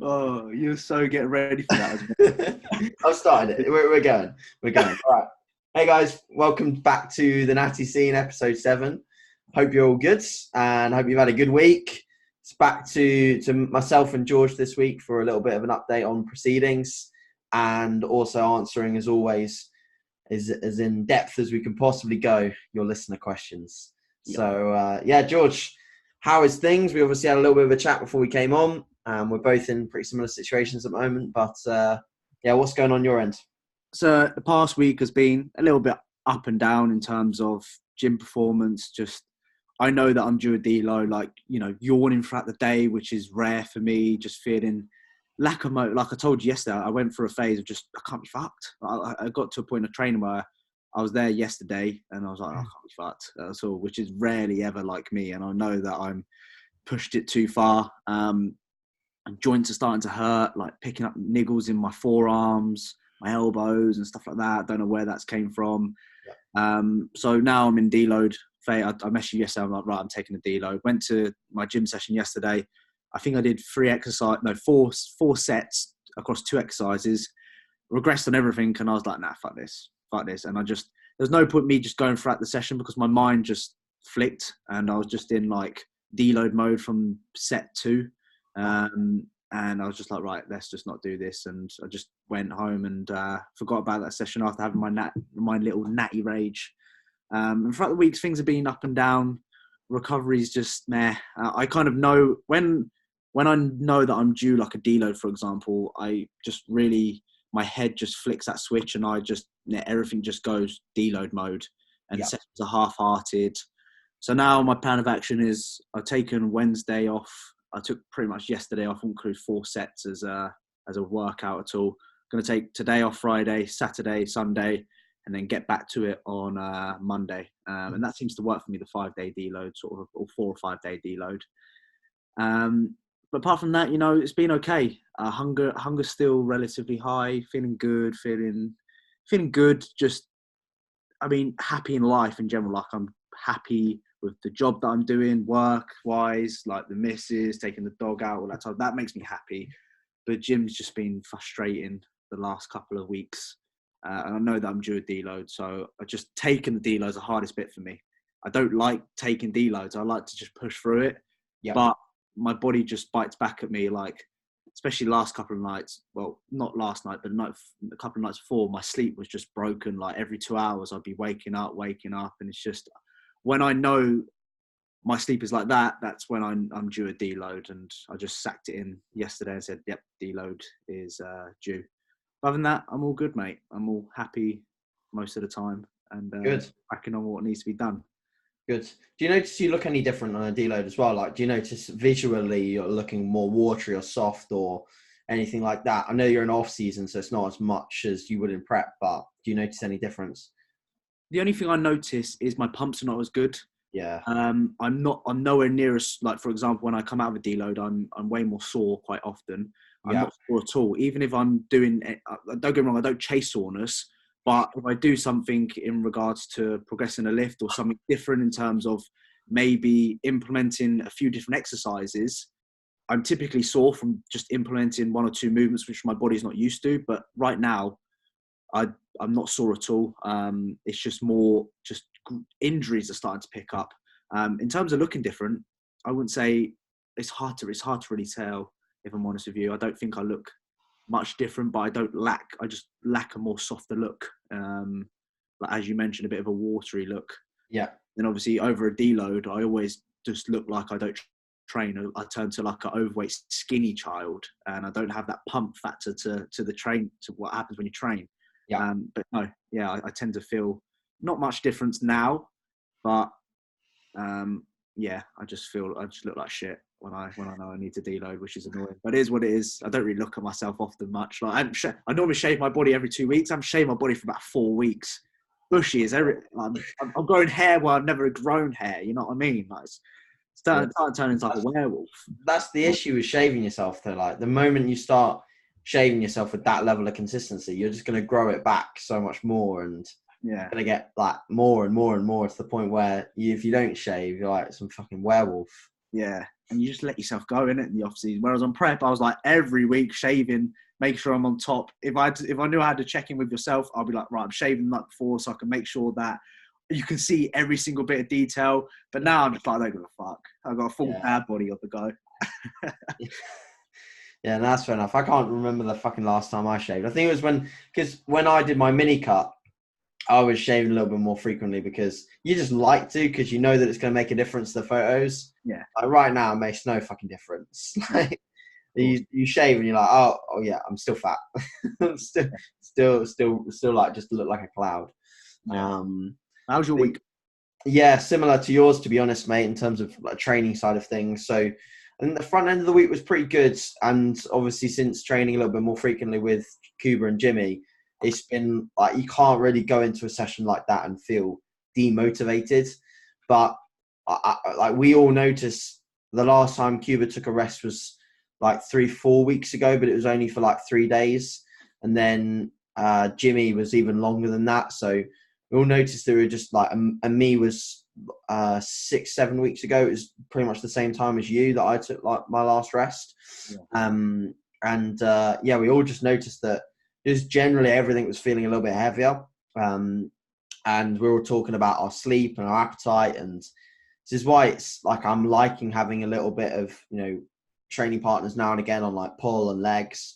Oh, you're so getting ready for that as well. I've started it. We're going. We're going. All right. Hey guys, welcome back to the Natty Scene, episode 7. Hope you're all good and hope you've had a good week. It's back to myself and George this week for a little bit of an update on proceedings and also answering, as always, as in depth as we can possibly go, your listener questions. Yep. So, George, how is things? We obviously had a little bit of a chat before we came on. We're both in pretty similar situations at the moment, but what's going on your end? So the past week has been a little bit up and down in terms of gym performance. Just, I know that I'm due a deload, like, yawning throughout the day, which is rare for me, just feeling lack of motivation. Like I told you yesterday, I went through a phase of just, I can't be fucked. I got to a point of training where I was there yesterday and I was like, I can't be fucked. That's all, which is rarely ever like me. And I know that I'm pushed it too far. Joints are starting to hurt, like picking up niggles in my forearms, my elbows and stuff like that. I don't know where that's came from. Yeah. So now I'm in deload phase. I messaged you yesterday. I'm like, right, I'm taking a deload. Went to my gym session yesterday. I think I did four sets across 2 exercises, regressed on everything. And I was like, nah, fuck this. And there's no point me just going throughout the session because my mind just flicked and I was just in like deload mode from set 2. And I was just like, right, let's just not do this. And I just went home and forgot about that session after having my little natty rage. And throughout the weeks, things have been up and down. Recovery's just meh. I kind of know when I know that I'm due like a deload, for example, I just really, my head just flicks that switch and everything just goes deload mode and sessions are half-hearted. So now my plan of action is I've taken Wednesday off. I took pretty much yesterday off, include 4 sets as a workout at all. Going to take today off, Friday, Saturday, Sunday, and then get back to it on Monday. And that seems to work for me, the 5-day deload, sort of, or 4 or 5-day deload. But apart from that, it's been okay. Hunger's still relatively high, feeling good. Just, happy in life in general. Like I'm happy with the job that I'm doing, work-wise, like the missus, taking the dog out, all that stuff. That makes me happy. But gym's just been frustrating the last couple of weeks. And I know that I'm due a deload, so I've just taken the deload as the hardest bit for me. I don't like taking deloads. I like to just push through it. Yep. But my body just bites back at me, like, especially last couple of nights. Well, not last night, but a couple of nights before, my sleep was just broken. Like every 2 hours, I'd be waking up. And it's just, when I know my sleep is like that, that's when I'm due a deload. And I just sacked it in yesterday and said, yep, deload is due. Other than that, I'm all good, mate. I'm all happy most of the time and good. Cracking on what needs to be done. Good. Do you notice you look any different on a deload as well? Like, do you notice visually you're looking more watery or soft or anything like that? I know you're in off season, so it's not as much as you would in prep, but do you notice any difference? The only thing I notice is my pumps are not as good. Yeah. I'm nowhere near as, like, for example, when I come out of a deload, I'm way more sore quite often. I'm not sore at all. Even if I'm doing, don't get me wrong, I don't chase soreness, but if I do something in regards to progressing a lift or something different in terms of maybe implementing a few different exercises, I'm typically sore from just implementing 1 or 2 movements, which my body's not used to. But right now, I'm not sore at all. It's just more just injuries are starting to pick up. In terms of looking different, I wouldn't say it's hard to really tell, if I'm honest with you. I don't think I look much different, but I just lack a more softer look. Like, as you mentioned, a bit of a watery look. Yeah. Then obviously over a deload, I always just look like I don't train. I turn to like an overweight, skinny child, and I don't have that pump factor to what happens when you train. Yeah. But no, yeah, I tend to feel not much difference now, but I just look like shit when I know I need to deload, which is annoying. But it is what it is. I don't really look at myself often much. Like I normally shave my body every 2 weeks. I've shaved my body for about 4 weeks. Bushy is I'm growing hair where I've never grown hair. You know what I mean? Like it's starting to turn into like a werewolf. That's the issue with shaving yourself, though. Like the moment you start shaving yourself with that level of consistency, you're just going to grow it back so much more, and you're going to get like more and more and more to the point where if you don't shave, you're like some fucking werewolf. Yeah, and you just let yourself go in it in the off season. Whereas on prep, I was like every week shaving, make sure I'm on top. If I knew I had to check in with yourself, I'll be like, right, I'm shaving the night before so I can make sure that you can see every single bit of detail. But now I'm just like, I don't give a fuck. I've got a full dad body on the go. Yeah, that's fair enough. I can't remember the fucking last time I shaved. I think it was because when I did my mini cut, I was shaving a little bit more frequently because you just like to, because you know that it's going to make a difference to the photos. Yeah. Like right now, it makes no fucking difference. Like you shave and you're like, oh yeah, I'm still fat. still like just look like a cloud. Yeah. How's your week? Yeah, similar to yours, to be honest, mate, in terms of like training side of things. So I think the front end of the week was pretty good. And obviously since training a little bit more frequently with Cuba and Jimmy, it's been like, you can't really go into a session like that and feel demotivated. But like we all noticed the last time Cuba took a rest was like 3-4 weeks ago, but it was only for like 3 days. And then Jimmy was even longer than that. So we all noticed that we were just like, and me was 6-7 weeks ago. It was pretty much the same time as you that I took like my last rest. Yeah. We all just noticed that just generally everything was feeling a little bit heavier. And we were talking about our sleep and our appetite. And this is why it's like, I'm liking having a little bit of, training partners now and again on like pull and legs,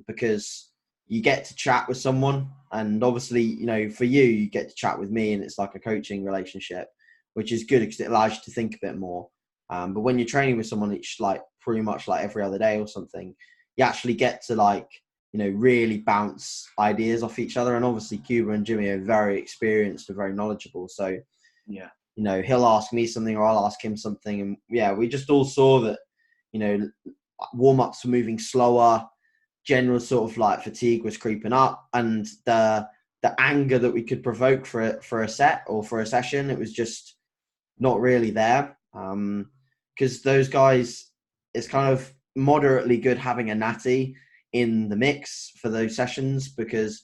because you get to chat with someone, and obviously, for you get to chat with me, and it's like a coaching relationship, which is good because it allows you to think a bit more. But when you're training with someone, it's like pretty much like every other day or something, you actually get to like, really bounce ideas off each other. And obviously Cuba and Jimmy are very experienced and very knowledgeable. So, yeah, he'll ask me something or I'll ask him something. And yeah, we just all saw that, warm-ups were moving slower, general sort of like fatigue was creeping up, and the anger that we could provoke for a set or for a session, it was just not really there. Because those guys, it's kind of moderately good having a Natty in the mix for those sessions, because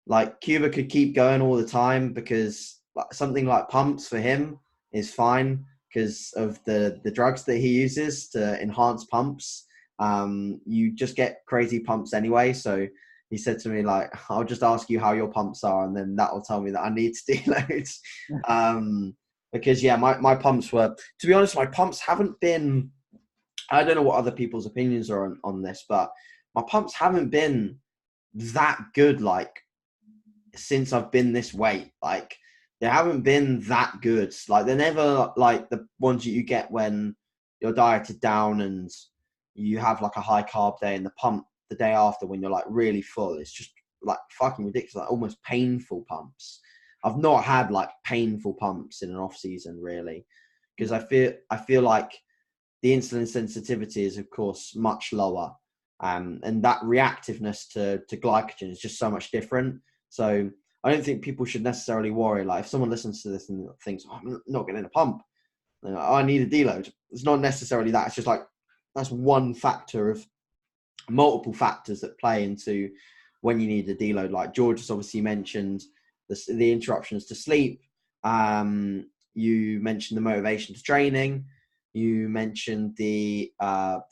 like Cuba could keep going all the time, because something like pumps for him is fine because of the drugs that he uses to enhance pumps. You just get crazy pumps anyway. So he said to me, like, I'll just ask you how your pumps are, and then that will tell me that I need to deload. Because yeah, my pumps were, to be honest, my pumps haven't been, I don't know what other people's opinions are on this, but my pumps haven't been that good, like, since I've been this weight. Like, they haven't been that good. Like, they're never like the ones that you get when you're dieted down and you have like a high carb day, and the pump the day after when you're like really full, it's just like fucking ridiculous, like almost painful pumps. I've not had like painful pumps in an off season really, because I feel like the insulin sensitivity is of course much lower, and that reactiveness to glycogen is just so much different. So I don't think people should necessarily worry. Like, if someone listens to this and thinks, oh, I'm not getting a pump, I need a deload. It's not necessarily that. It's just like, that's one factor of multiple factors that play into when you need a deload. Like George has obviously mentioned the interruptions to sleep. You mentioned the motivation to training. You mentioned the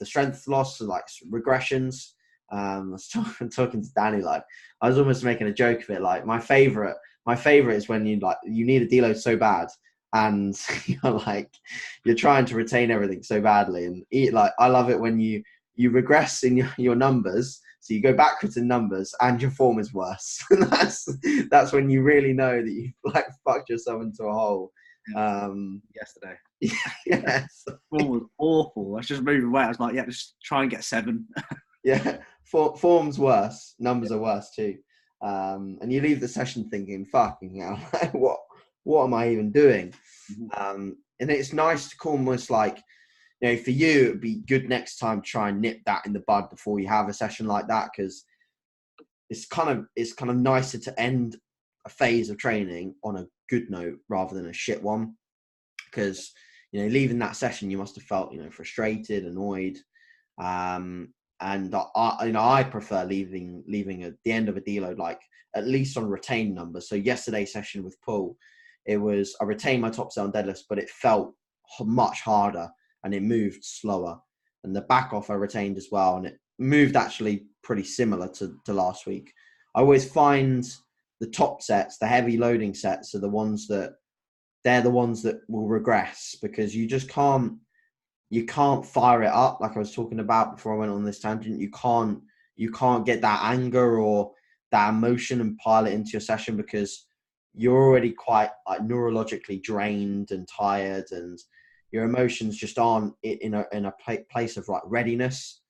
strength loss, like regressions. I was talking to Danny, like, I was almost making a joke of it. Like, my favorite is when you need a deload so bad, and you're trying to retain everything so badly, and I love it when you regress in your numbers, so you go backwards in numbers and your form is worse. that's when you really know that you've like fucked yourself into a hole. Yesterday. Yes. Form was awful. I was just moving weight. I was like, yeah, just try and get 7. Yeah. Form's worse. Numbers are worse too. And you leave the session thinking, fucking hell, what am I even doing? And it's nice to almost like, for you, it'd be good next time to try and nip that in the bud before you have a session like that, because it's kind of nicer to end a phase of training on a good note rather than a shit one. Because leaving that session, you must have felt frustrated, annoyed, and I prefer leaving at the end of a deload, like at least on retained numbers. So yesterday's session with Paul, it was, I retained my top set on deadlifts, but it felt much harder and it moved slower. And the back off I retained as well, and it moved actually pretty similar to last week. I always find the top sets, the heavy loading sets, are the ones that will regress, because you just can't fire it up like I was talking about before I went on this tangent. You can't get that anger or that emotion and pile it into your session, because you're already quite like neurologically drained and tired, and your emotions just aren't in a place of like readiness.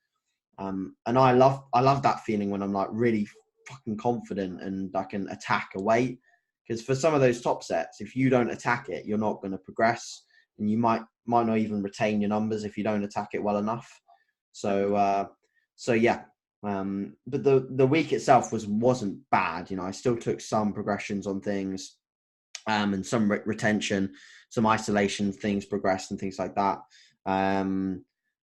And I love that feeling when I'm like really fucking confident and I can attack a weight. Because for some of those top sets, if you don't attack it, you're not going to progress, and you might not even retain your numbers if you don't attack it well enough. So yeah. But the week itself wasn't bad. I still took some progressions on things, and some retention, some isolation things progressed and things like that.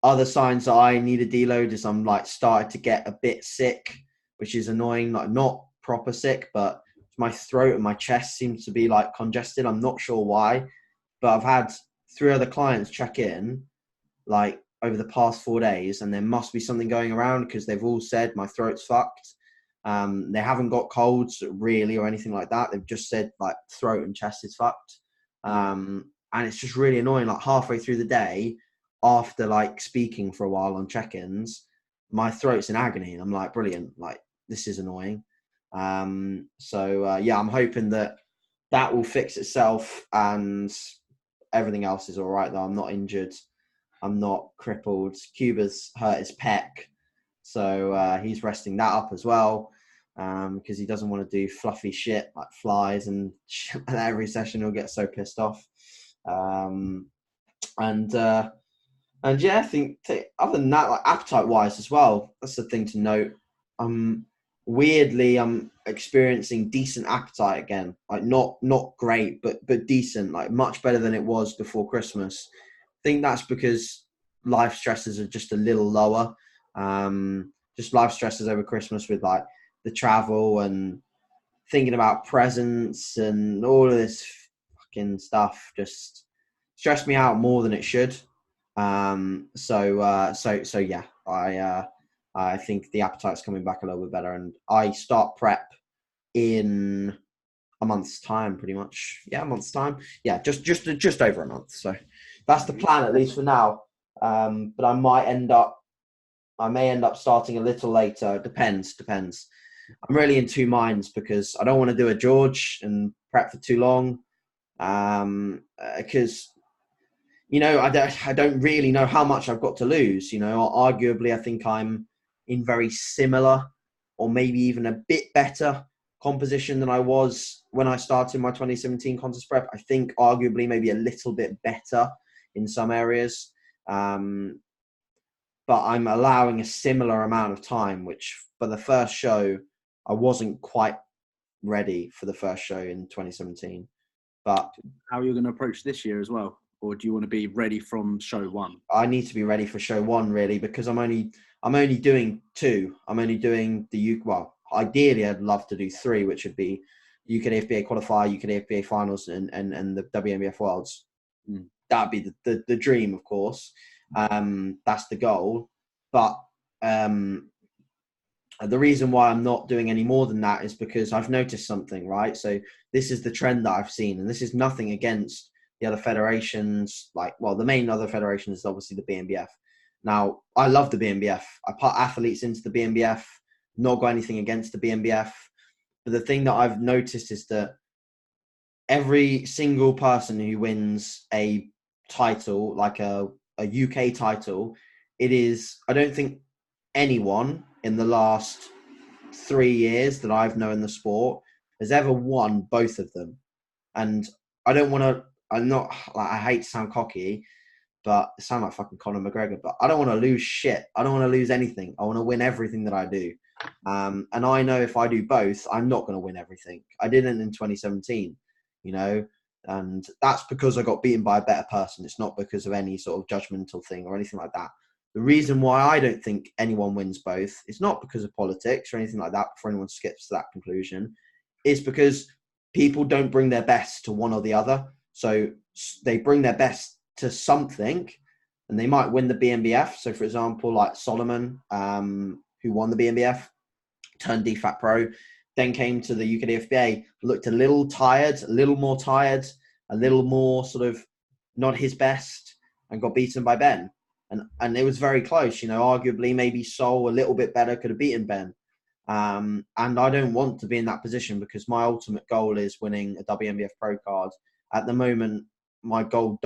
Other signs that I need a deload is I'm like started to get a bit sick, which is annoying. Like not proper sick, but my throat and my chest seems to be like congested. I'm not sure why, but I've had 3 other clients check in like over the past 4 days, and there must be something going around, because they've all said my throat's fucked. They haven't got colds really or anything like that. They've just said like throat and chest is fucked. And it's just really annoying. Like halfway through the day, after like speaking for a while on check-ins, my throat's in agony, and I'm like, brilliant. Like this is annoying. Yeah, I'm hoping that will fix itself and everything else is all right, though. I'm not injured. I'm not crippled. Cuba's hurt his pec, so he's resting that up as well, because he doesn't want to do fluffy shit like flies and every session he'll get so pissed off. And yeah, I think other than that, like appetite wise as well, that's the thing to note. Weirdly, I'm experiencing decent appetite again. Like not great, but decent. Like much better than it was before Christmas. I think that's because life stresses are just a little lower. Just life stresses over Christmas with like the travel and thinking about presents and all of this fucking stuff just stressed me out more than it should. So yeah, I think the appetite's coming back a little bit better, and I start prep in a month's time, pretty much. Yeah, a month's time. Yeah, just over a month. So that's the plan, at least for now. But I may end up starting a little later. Depends. I'm really in two minds, because I don't want to do a George and prep for too long. Because I don't really know how much I've got to lose. Arguably, I think I'm in very similar, or maybe even a bit better composition than I was when I started my 2017 contest prep. I think arguably maybe a little bit better in some areas. But I'm allowing a similar amount of time, which for the first show, I wasn't quite ready for the first show in 2017. But how are you going to approach this year as well? Or do you want to be ready from show 1? I need to be ready for show 1, really, because I'm only doing 2. I'm only doing well, ideally I'd love to do 3, which would be UK FBA qualifier, UK FBA finals, and the WNBF Worlds. That'd be the dream, of course. That's the goal. But the reason why I'm not doing any more than that is because I've noticed something, right? So this is the trend that I've seen, and this is nothing against the other federations. The main other federation is obviously the BNBF. Now, I love the BNBF. I put athletes into the BNBF, not got anything against the BNBF. But the thing that I've noticed is that every single person who wins a title, like a UK title, I don't think anyone in the last 3 years that I've known the sport has ever won both of them. And I hate to sound cocky, but I sound like fucking Conor McGregor, but I don't want to lose shit. I don't want to lose anything. I want to win everything that I do. And I know if I do both, I'm not going to win everything. I didn't in 2017, and that's because I got beaten by a better person. It's not because of any sort of judgmental thing or anything like that. The reason why I don't think anyone wins both is not because of politics or anything like that, before anyone skips to that conclusion. It's because people don't bring their best to one or the other. So they bring their best to something, and they might win the BNBF. So, for example, like Solomon, who won the BNBF, turned DFAT pro, then came to the UKDFBA, looked a little tired, a little more tired, a little more sort of not his best, and got beaten by Ben. And it was very close, you know, arguably maybe Sol a little bit better could have beaten Ben. And I don't want to be in that position because my ultimate goal is winning a WNBF pro card. At the moment, my goal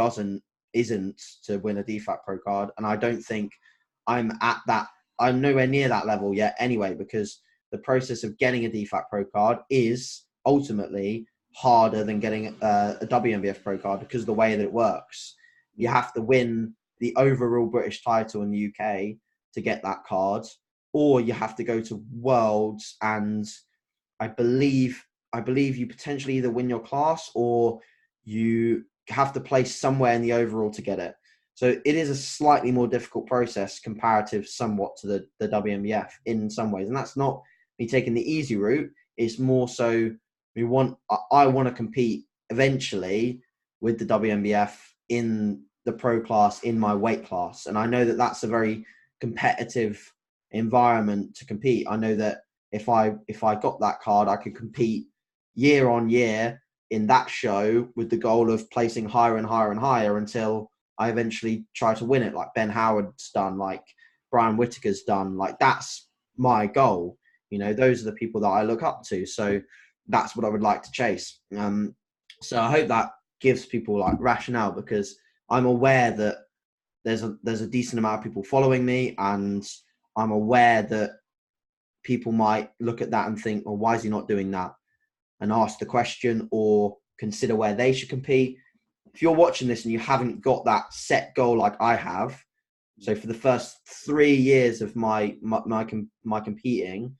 isn't to win a DFAT pro card. And I don't think I'm nowhere near that level yet anyway, because the process of getting a DFAT pro card is ultimately harder than getting a WNBF pro card because of the way that it works. You have to win the overall British title in the UK to get that card, or you have to go to Worlds, and I believe you potentially either win your class or you have to place somewhere in the overall to get it. So it is a slightly more difficult process comparative somewhat to the WNBF in some ways. And that's not me taking the easy route. It's more so I want to compete eventually with the WNBF in the pro class in my weight class. And I know that that's a very competitive environment to compete. I know that if I got that card, I could compete year on year in that show with the goal of placing higher and higher and higher until I eventually try to win it, like Ben Howard's done, like Brian Whittaker's done. Like, that's my goal. You know, those are the people that I look up to. So that's what I would like to chase. So I hope that gives people like rationale, because I'm aware that there's a decent amount of people following me, and I'm aware that people might look at that and think, well, why is he not doing that? And ask the question or consider where they should compete. If you're watching this and you haven't got that set goal like I have, so for the first 3 years of my competing,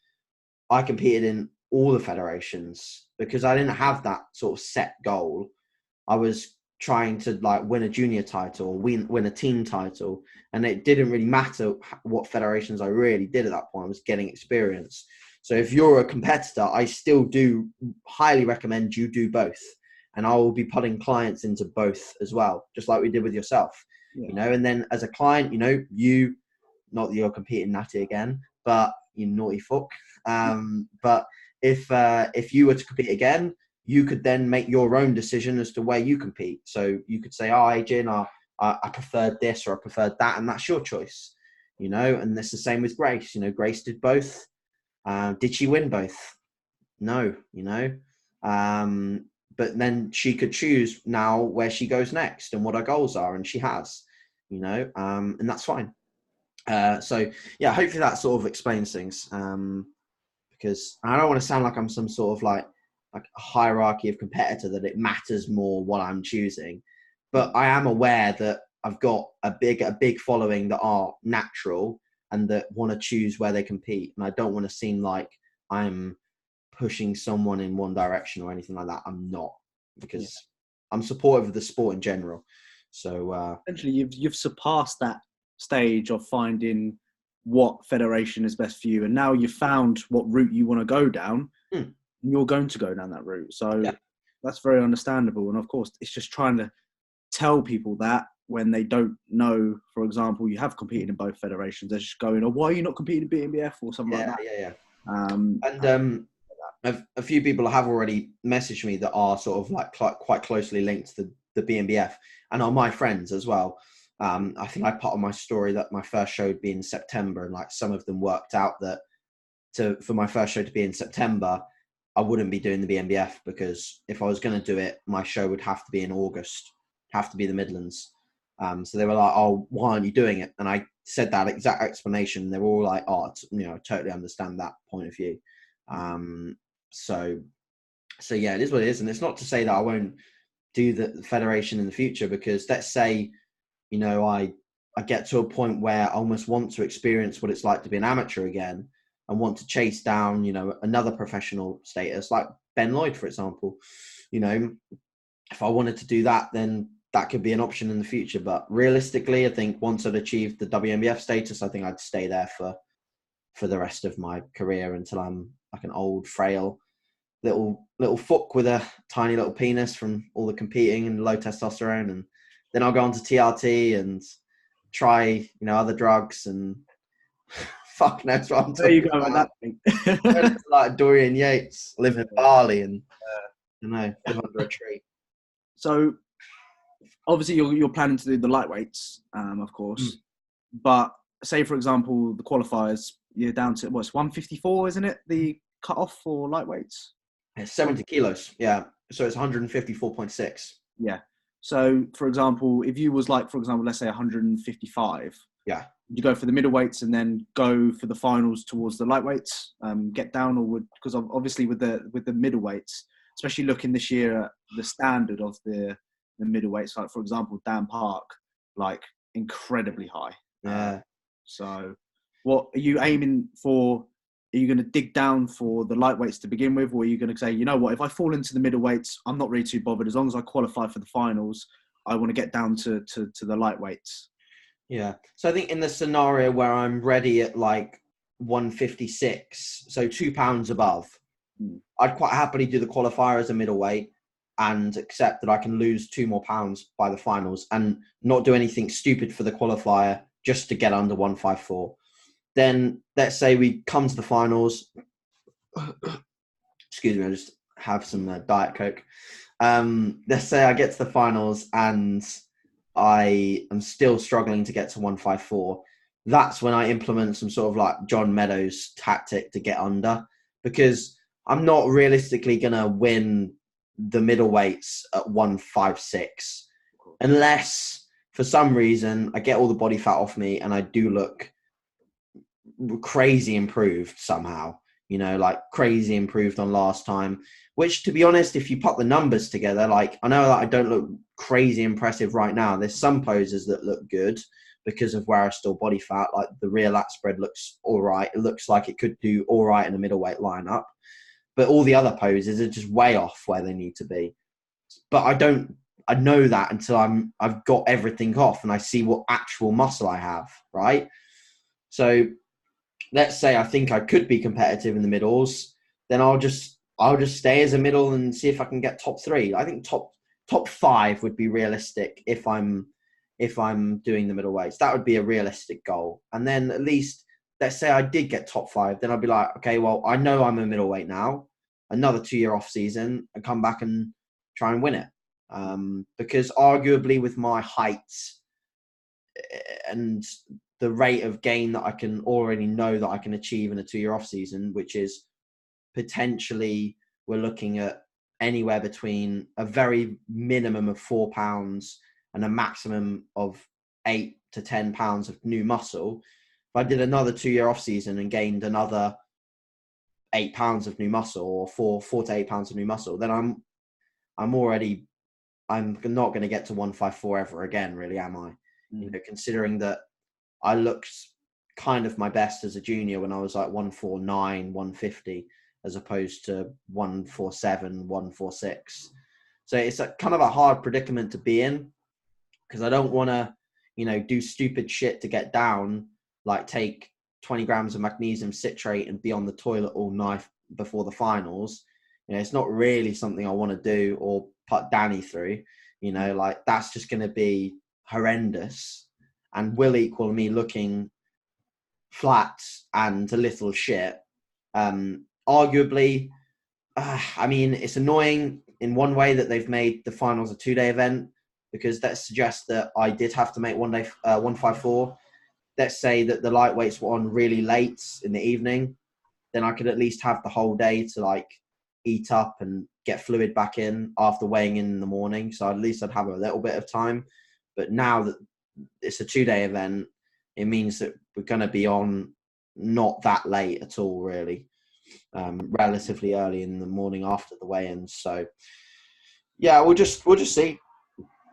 I competed in all the federations because I didn't have that sort of set goal. I was trying to like win a junior title, or win a team title, and it didn't really matter what federations I really did at that point. I was getting experience. So if you're a competitor, I still do highly recommend you do both, and I will be putting clients into both as well, just like we did with yourself. You know, and then as a client, you know, not that you're competing Natty again, but you naughty fuck. But if you were to compete again, you could then make your own decision as to where you compete. So you could say, oh, Adrian, I preferred this or I preferred that, and that's your choice, you know. And it's the same with Grace. You know, Grace did both. Did she win both? No, you know. But then she could choose now where she goes next and what her goals are, and she has, you know, and that's fine. So yeah, hopefully that sort of explains things, because I don't want to sound like I'm some sort of like a hierarchy of competitor, that it matters more what I'm choosing. But I am aware that I've got a big following that are natural and that want to choose where they compete. And I don't want to seem like I'm pushing someone in one direction or anything like that. I'm not, because I'm supportive of the sport in general. So essentially, you've surpassed that stage of finding what federation is best for you, and now you've found what route you want to go down. You're going to go down that route. So that's very understandable. And of course, it's just trying to tell people that when they don't know, for example, you have competed in both federations, they're just going, oh, why are you not competing in BNBF or something like that? A few people have already messaged me that are sort of like quite closely linked to the BNBF, and are my friends as well. I think I put on my story that my first show would be in September, and like some of them worked out that for my first show to be in September, I wouldn't be doing the BNBF, because if I was going to do it, my show would have to be in August, have to be the Midlands. So they were like, oh, why aren't you doing it? And I said that exact explanation. They were all like, oh, you know, I totally understand that point of view. So yeah, it is what it is. And it's not to say that I won't do the federation in the future, because let's say, you know, I get to a point where I almost want to experience what it's like to be an amateur again, and want to chase down, you know, another professional status, like Ben Lloyd, for example. You know, if I wanted to do that, then that could be an option in the future. But realistically, I think once I'd achieved the WNBF status, I think I'd stay there for the rest of my career until I'm like an old, frail little fuck with a tiny little penis from all the competing and low testosterone, and then I'll go on to TRT and try, other drugs and fuck knows what I'm There you talking go with about. that thing. Like Dorian Yates, live in Bali and, live under a tree. So obviously you're planning to do the lightweights, of course, but say for example the qualifiers, you're down to what's 154, isn't it? The cut off for lightweights. It's 70 kilos, yeah. So it's 154.6. Yeah. So for example, if you was like, for example, let's say 155. Yeah. You go for the middleweights and then go for the finals towards the lightweights, get down, or would, because obviously with the middleweights, especially looking this year at the standard of the middleweights, like for example Dan Park, like incredibly high. Yeah. So what are you aiming for? Are you going to dig down for the lightweights to begin with, or are you going to say, you know what, if I fall into the middleweights, I'm not really too bothered. As long as I qualify for the finals, I want to get down to the lightweights. Yeah. So I think in the scenario where I'm ready at like 156, so 2 pounds above, I'd quite happily do the qualifier as a middleweight and accept that I can lose 2 more pounds by the finals and not do anything stupid for the qualifier just to get under 154. Then let's say we come to the finals. Excuse me, I just have some Diet Coke. Let's say I get to the finals and I am still struggling to get to 154. That's when I implement some sort of like John Meadows tactic to get under, because I'm not realistically going to win the middleweights at 156 unless for some reason I get all the body fat off me and I do look crazy improved somehow, like crazy improved on last time, which to be honest, if you put the numbers together, like I know that I don't look crazy impressive right now. There's some poses that look good because of where I still body fat, like the rear lat spread looks all right. It looks like it could do all right in a middleweight lineup, but all the other poses are just way off where they need to be. But I know that until I've got everything off and I see what actual muscle I have, right? So let's say I think I could be competitive in the middles, then I'll just stay as a middle and see if I can get top 3. I think top 5 would be realistic if I'm doing the middleweights. That would be a realistic goal. And then at least, let's say I did get top 5, then I'd be like, okay, well, I know I'm a middleweight now, another 2-year off season and come back and try and win it. Because arguably with my height and the rate of gain that I can already know that I can achieve in a 2-year off season, which is potentially, we're looking at anywhere between a very minimum of 4 pounds and a maximum of 8 to 10 pounds of new muscle. If I did another 2-year off season and gained another 8 pounds of new muscle, or 4 to 8 pounds of new muscle, then I'm not going to get to 154 ever again, really, am I? Considering that I looked kind of my best as a junior when I was like 149, 150, as opposed to 147, 146. So it's a kind of a hard predicament to be in, because I don't want to, do stupid shit to get down, like take 20 grams of magnesium citrate and be on the toilet all night before the finals. It's not really something I want to do or put Danny through. Like that's just going to be horrendous and will equal me looking flat and a little shit. Arguably, it's annoying in one way that they've made the finals a 2-day event, because that suggests that I did have to make 154. Let's say that the lightweights were on really late in the evening, then I could at least have the whole day to like eat up and get fluid back in after weighing in the morning. So at least I'd have a little bit of time. But now that it's a 2-day event, it means that we're going to be on not that late at all, really. Relatively early in the morning after the weigh-ins. So yeah, we'll just see.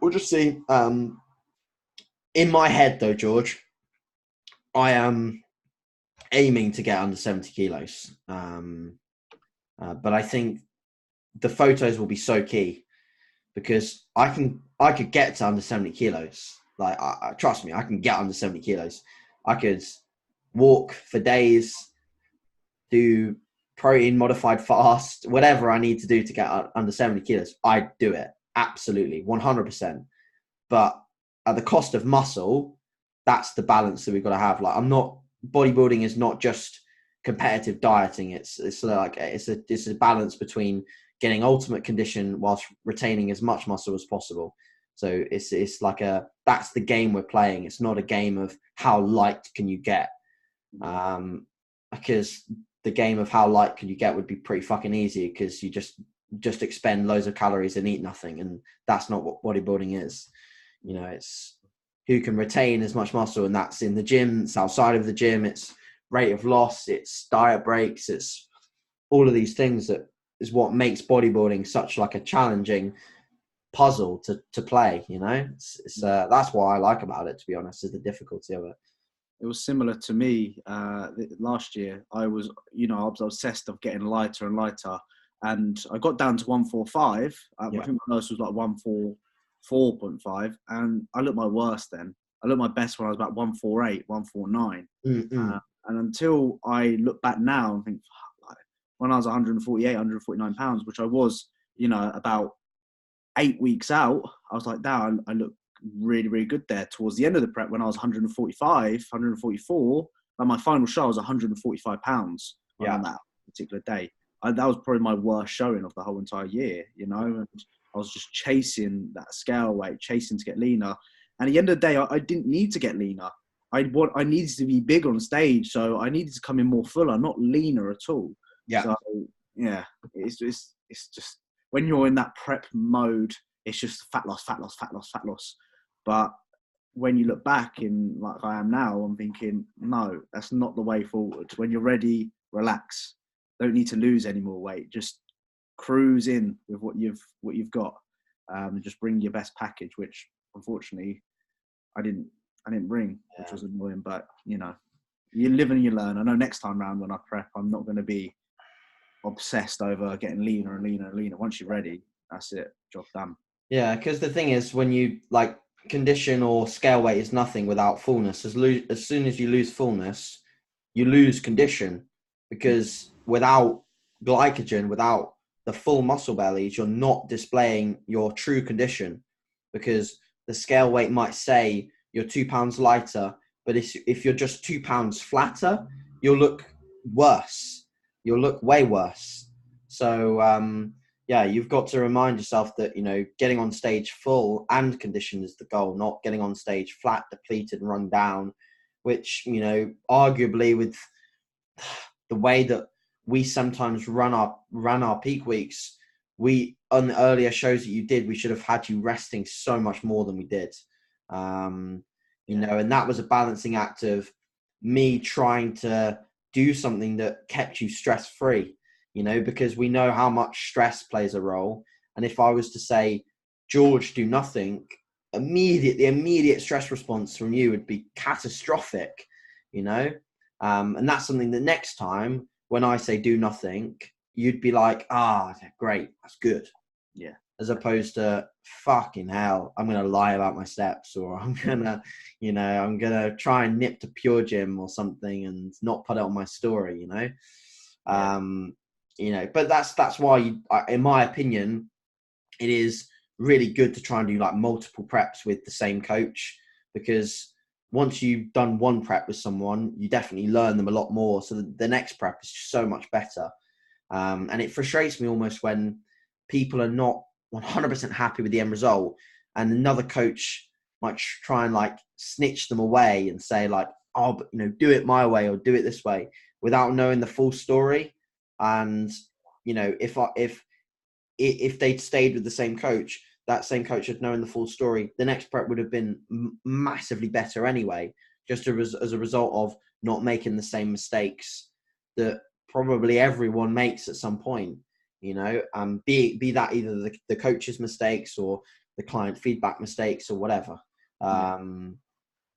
We'll just see. In my head though, George, I am aiming to get under 70 kilos. But I think the photos will be so key, because I could get to under 70 kilos. Like, trust me, I can get under 70 kilos. I could walk for days, do protein modified fast, whatever I need to do to get under 70 kilos. I'd do it. Absolutely. 100%. But at the cost of muscle, that's the balance that we've got to have. Like, bodybuilding is not just competitive dieting. It's a balance between getting ultimate condition whilst retaining as much muscle as possible. So it's like that's the game we're playing. It's not a game of how light can you get, because the game of how light can you get would be pretty fucking easy, because you just expend loads of calories and eat nothing, and that's not what bodybuilding is. You know, it's who can retain as much muscle, and that's in the gym, it's outside of the gym, it's rate of loss, it's diet breaks, it's all of these things that is what makes bodybuilding such like a challenging puzzle to play. You know, it's that's what I like about it, to be honest, is the difficulty of it. It was similar to me last year. I was obsessed of getting lighter and lighter, and I got down to 145. I think my nurse was like 144.5, and I looked my worst then. I looked my best when I was about 148, 149. And until I look back now and think, like, when I was 148, 149 pounds, which I was, about 8 weeks out, I was like, now I look really, really good there. Towards the end of the prep, when I was 145, 144, and my final show, I was 145 pounds on that particular day. That was probably my worst showing of the whole entire year, and I was just chasing that scale weight, chasing to get leaner. And at the end of the day, I didn't need to get leaner. I needed to be bigger on stage, so I needed to come in more fuller, not leaner at all. Yeah. So yeah, it's just when you're in that prep mode, it's just fat loss. But when you look back in like I am now, I'm thinking, no, that's not the way forward. When you're ready, relax. Don't need to lose any more weight. Just cruise in with what you've got, and just bring your best package, which unfortunately I didn't bring, which was annoying. But you live and you learn. I know next time round when I prep, I'm not going to be obsessed over getting leaner and leaner and leaner. Once you're ready, that's it, job done. Yeah, because the thing is, when you like condition or scale weight is nothing without fullness. As soon as you lose fullness, you lose condition, because without glycogen, without the full muscle bellies, you're not displaying your true condition, because the scale weight might say you're 2 pounds lighter, but if you're just 2 pounds flatter, you'll look worse. You'll look way worse. So, you've got to remind yourself that, getting on stage full and conditioned is the goal, not getting on stage flat, depleted, and run down, which, arguably with the way that we sometimes run our peak weeks, on the earlier shows that you did, we should have had you resting so much more than we did. And that was a balancing act of me trying to do something that kept you stress-free, because we know how much stress plays a role. And if I was to say, George, do nothing, the immediate stress response from you would be catastrophic, and that's something that next time when I say do nothing, you'd be like, great, that's good. Yeah. As opposed to, fucking hell, I'm going to lie about my steps, or I'm going to try and nip to Pure Gym or something and not put it on my story, but that's why, in my opinion, it is really good to try and do like multiple preps with the same coach, because once you've done one prep with someone, you definitely learn them a lot more. So the next prep is just so much better. And it frustrates me almost when people are not 100% happy with the end result, and another coach might try and like snitch them away and say like, but do it my way or do it this way, without knowing the full story. And if they'd stayed with the same coach, that same coach had known the full story, the next prep would have been massively better anyway, just as a result of not making the same mistakes that probably everyone makes at some point. Be that either the coach's mistakes or the client feedback mistakes or whatever. And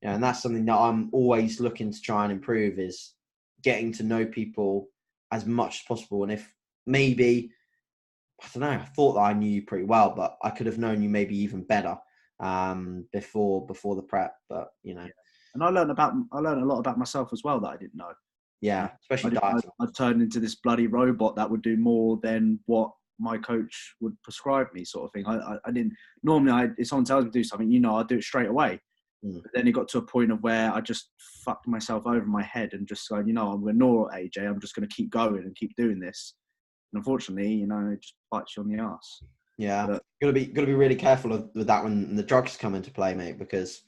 that's something that I'm always looking to try and improve, is getting to know people as much as possible. And if maybe, I don't know, I thought that I knew you pretty well, but I could have known you maybe even better before the prep. But and I learned a lot about myself as well that I didn't know. Yeah, especially dieting. I turned into this bloody robot that would do more than what my coach would prescribe me, sort of thing. I didn't normally. If someone tells me to do something, I'd do it straight away. But then it got to a point of where I just fucked myself over in my head and just going, I'm going to ignore AJ. I'm just going to keep going and keep doing this. And unfortunately, it just bites you on the ass. Yeah, but, gotta be really careful with that when the drugs come into play, mate. Because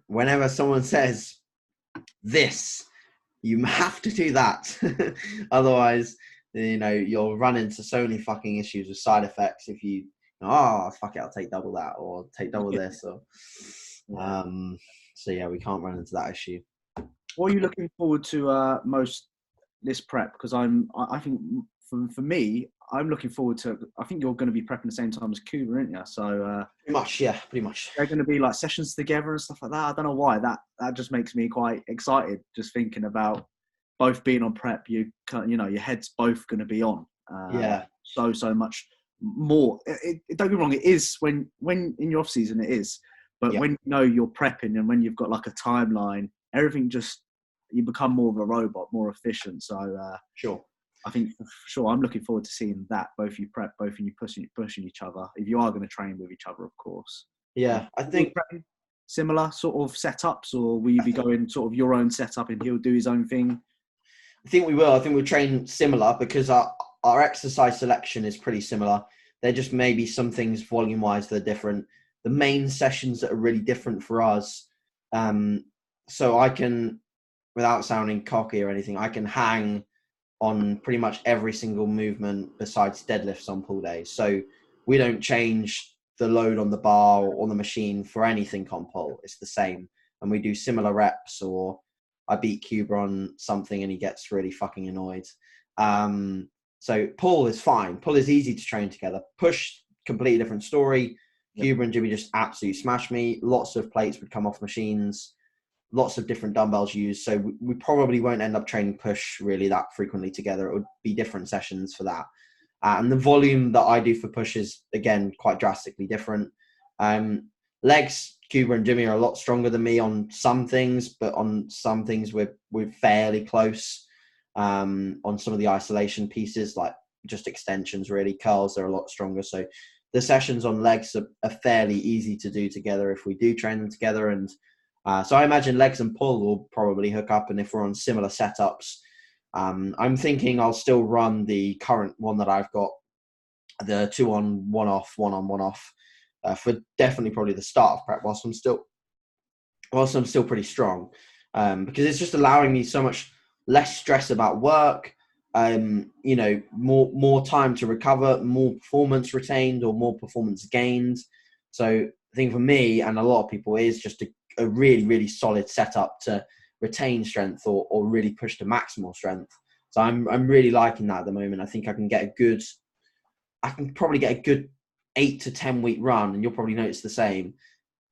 whenever someone says this, you have to do that. Otherwise, you'll run into so many fucking issues with side effects if you. Oh, fuck it, I'll take double that or take double this or. So yeah, we can't run into that issue. What are you looking forward to most this prep? Because I think for me, I'm looking forward to. I think you're going to be prepping the same time as Cuba, aren't you? So pretty much. They're going to be like sessions together and stuff like that. I don't know why that just makes me quite excited just thinking about both being on prep. Your head's both going to be on. So much more. Don't get me wrong. It is when in your off season it is. But when you're prepping and when you've got like a timeline, everything you become more of a robot, more efficient. So sure, I think for sure I'm looking forward to seeing that both you prep, both of you pushing each other. If you are going to train with each other, of course. Yeah, I think similar sort of setups, or will you be going sort of your own setup and he'll do his own thing? I think we will. I think we'll train similar because our exercise selection is pretty similar. There just may be some things volume-wise that are different. The main sessions that are really different for us. So I can, without sounding cocky or anything, I can hang on pretty much every single movement besides deadlifts on pull days. So we don't change the load on the bar or the machine for anything on pull. It's the same. And we do similar reps, or I beat Cuba on something and he gets really fucking annoyed. So pull is fine. Pull is easy to train together. Push, completely different story. Cuba and Jimmy just absolutely smashed me. Lots of plates would come off machines. Lots of different dumbbells used. So we probably won't end up training push really that frequently together. It would be different sessions for that. And the volume that I do for push is, again, quite drastically different. Legs, Cuba and Jimmy are a lot stronger than me on some things, but on some things we're fairly close. On some of the isolation pieces, like just extensions, really, curls, they're a lot stronger. So the sessions on legs are fairly easy to do together if we do train them together. And so I imagine legs and pull will probably hook up. And if we're on similar setups, I'm thinking I'll still run the current one that I've got, the 2 on 1 off, 1 on 1 off, for definitely probably the start of prep whilst I'm still pretty strong, because it's just allowing me so much less stress about work, more time to recover, more performance retained or more performance gained. So I think for me and a lot of people is just a really, really solid setup to retain strength or really push to maximal strength. So I'm really liking that at the moment. I think I can probably get a good 8 to 10 week run, and you'll probably notice the same.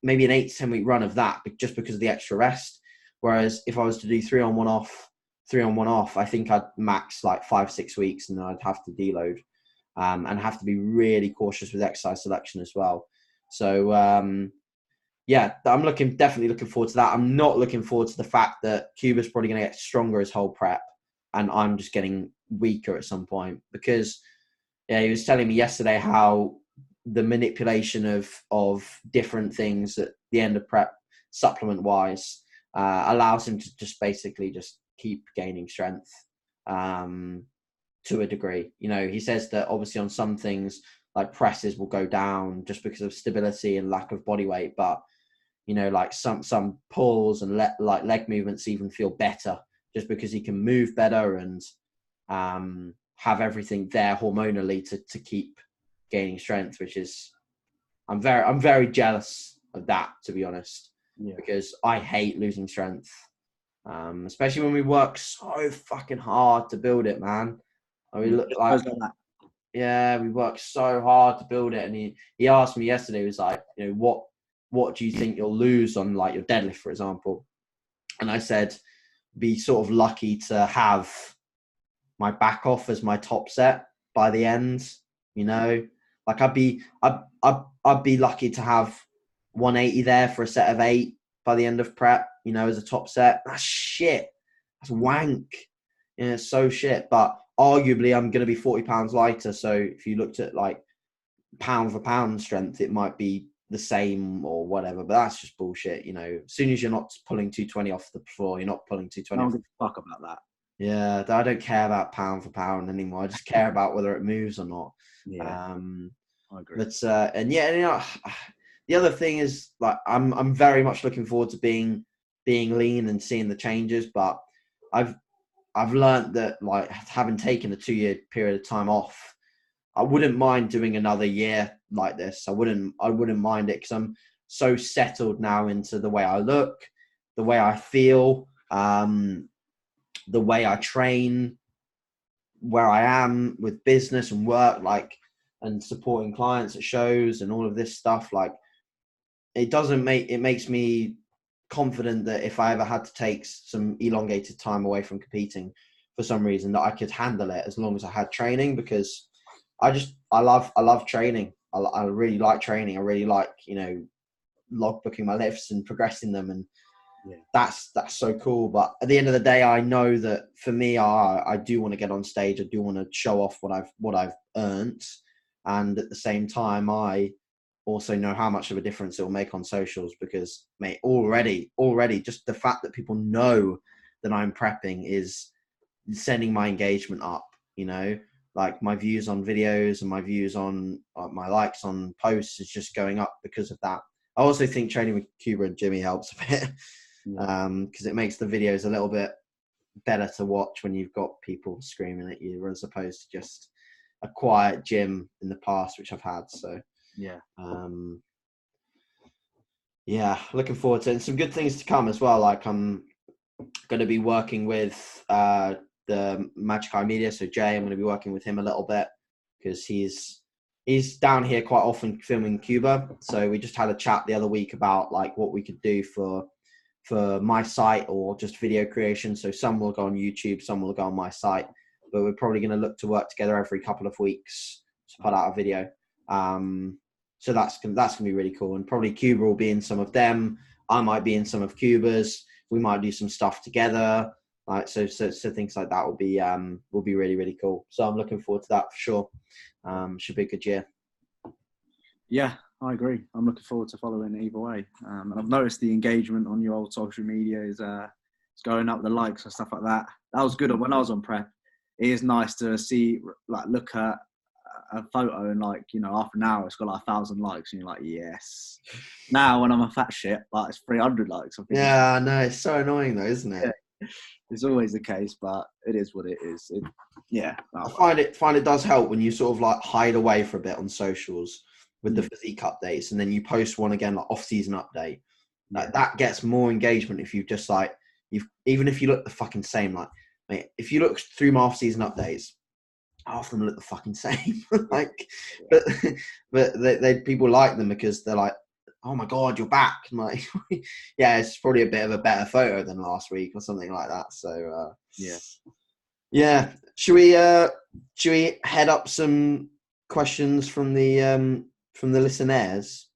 Maybe an 8 to 10 week run of that, but just because of the extra rest. Whereas if I was to do 3 on 1 off, I think I'd max like 5-6 weeks, and then I'd have to deload, and have to be really cautious with exercise selection as well. So I'm definitely looking forward to that. I'm not looking forward to the fact that Cuba's probably going to get stronger his whole prep, and I'm just getting weaker at some point, because he was telling me yesterday how the manipulation of different things at the end of prep, supplement wise, allows him to just basically just keep gaining strength to a degree. He says that obviously on some things like presses will go down just because of stability and lack of body weight, but like some pulls and like leg movements even feel better just because he can move better and have everything there hormonally to keep gaining strength, which is I'm very jealous of that, to be honest, because I hate losing strength, especially when we work so fucking hard to build it, man. We work so hard to build it, and he asked me yesterday, he was like, what do you think you'll lose on like your deadlift, for example? And I said, be sort of lucky to have my back off as my top set by the end, like I'd be lucky to have 180 there for a set of 8 by the end of prep, as a top set. That's shit. That's wank. It's so shit. But arguably I'm going to be 40 pounds lighter. So if you looked at like pound for pound strength, it might be the same or whatever, but that's just bullshit. As soon as you're not pulling 220 off the floor, you're not pulling 220. I don't give a fuck about that. Yeah, I don't care about pound for pound anymore. I just care about whether it moves or not. Yeah, I agree. But the other thing is, like, I'm very much looking forward to being lean and seeing the changes. But I've learned that, like, having taken a 2-year period of time off, I wouldn't mind doing another year like this. I wouldn't mind it, because I'm so settled now into the way I look, the way I feel, the way I train, where I am with business and work, like, and supporting clients at shows and all of this stuff. Like, it makes me confident that if I ever had to take some elongated time away from competing for some reason, that I could handle it as long as I had training, because I love training. I really like training. I really like, logbooking my lifts and progressing them. And that's so cool. But at the end of the day, I know that for me, I do want to get on stage. I do want to show off what I've earned. And at the same time, I also know how much of a difference it will make on socials, because, mate, already just the fact that people know that I'm prepping is sending my engagement up, like my views on videos and my views on my likes on posts is just going up because of that. I also think training with Cuba and Jimmy helps a bit, because it makes the videos a little bit better to watch when you've got people screaming at you, as opposed to just a quiet gym in the past, which I've had. So looking forward to it. And some good things to come as well. Like, I'm going to be working with the Magic Eye Media, so Jay. I'm going to be working with him a little bit, because he's down here quite often filming Cuba. So we just had a chat the other week about, like, what we could do for my site, or just video creation. So some will go on YouTube, some will go on my site, but we're probably going to look to work together every couple of weeks to put out a video. So that's going to be really cool. And probably Cuba will be in some of them. I might be in some of Cuba's. We might do some stuff together. Like, so things like that will be really, really cool. So I'm looking forward to that for sure. Should be a good year. Yeah, I agree. I'm looking forward to following either way. And I've noticed the engagement on your old social media is going up, the likes and stuff like that. That was good when I was on prep. It is nice to see, like, look at a photo and, like, half an hour it's got like 1,000 likes, and you're like, yes. Now when I'm a fat shit, like, it's 300 likes. Yeah, no, it's so annoying though, isn't it? Yeah, it's always the case, but it is what it is. I find it does help when you sort of, like, hide away for a bit on socials with the physique updates, and then you post one again, like off-season update. Like, that gets more engagement if you just, like, even if you look the fucking same. Like, mate, if you look through my off-season updates, half of them look the fucking same. Like, but they people like them because they're like, oh my god, you're back. I'm like, yeah, it's probably a bit of a better photo than last week or something like that. So yeah. Should we head up some questions from the listeners?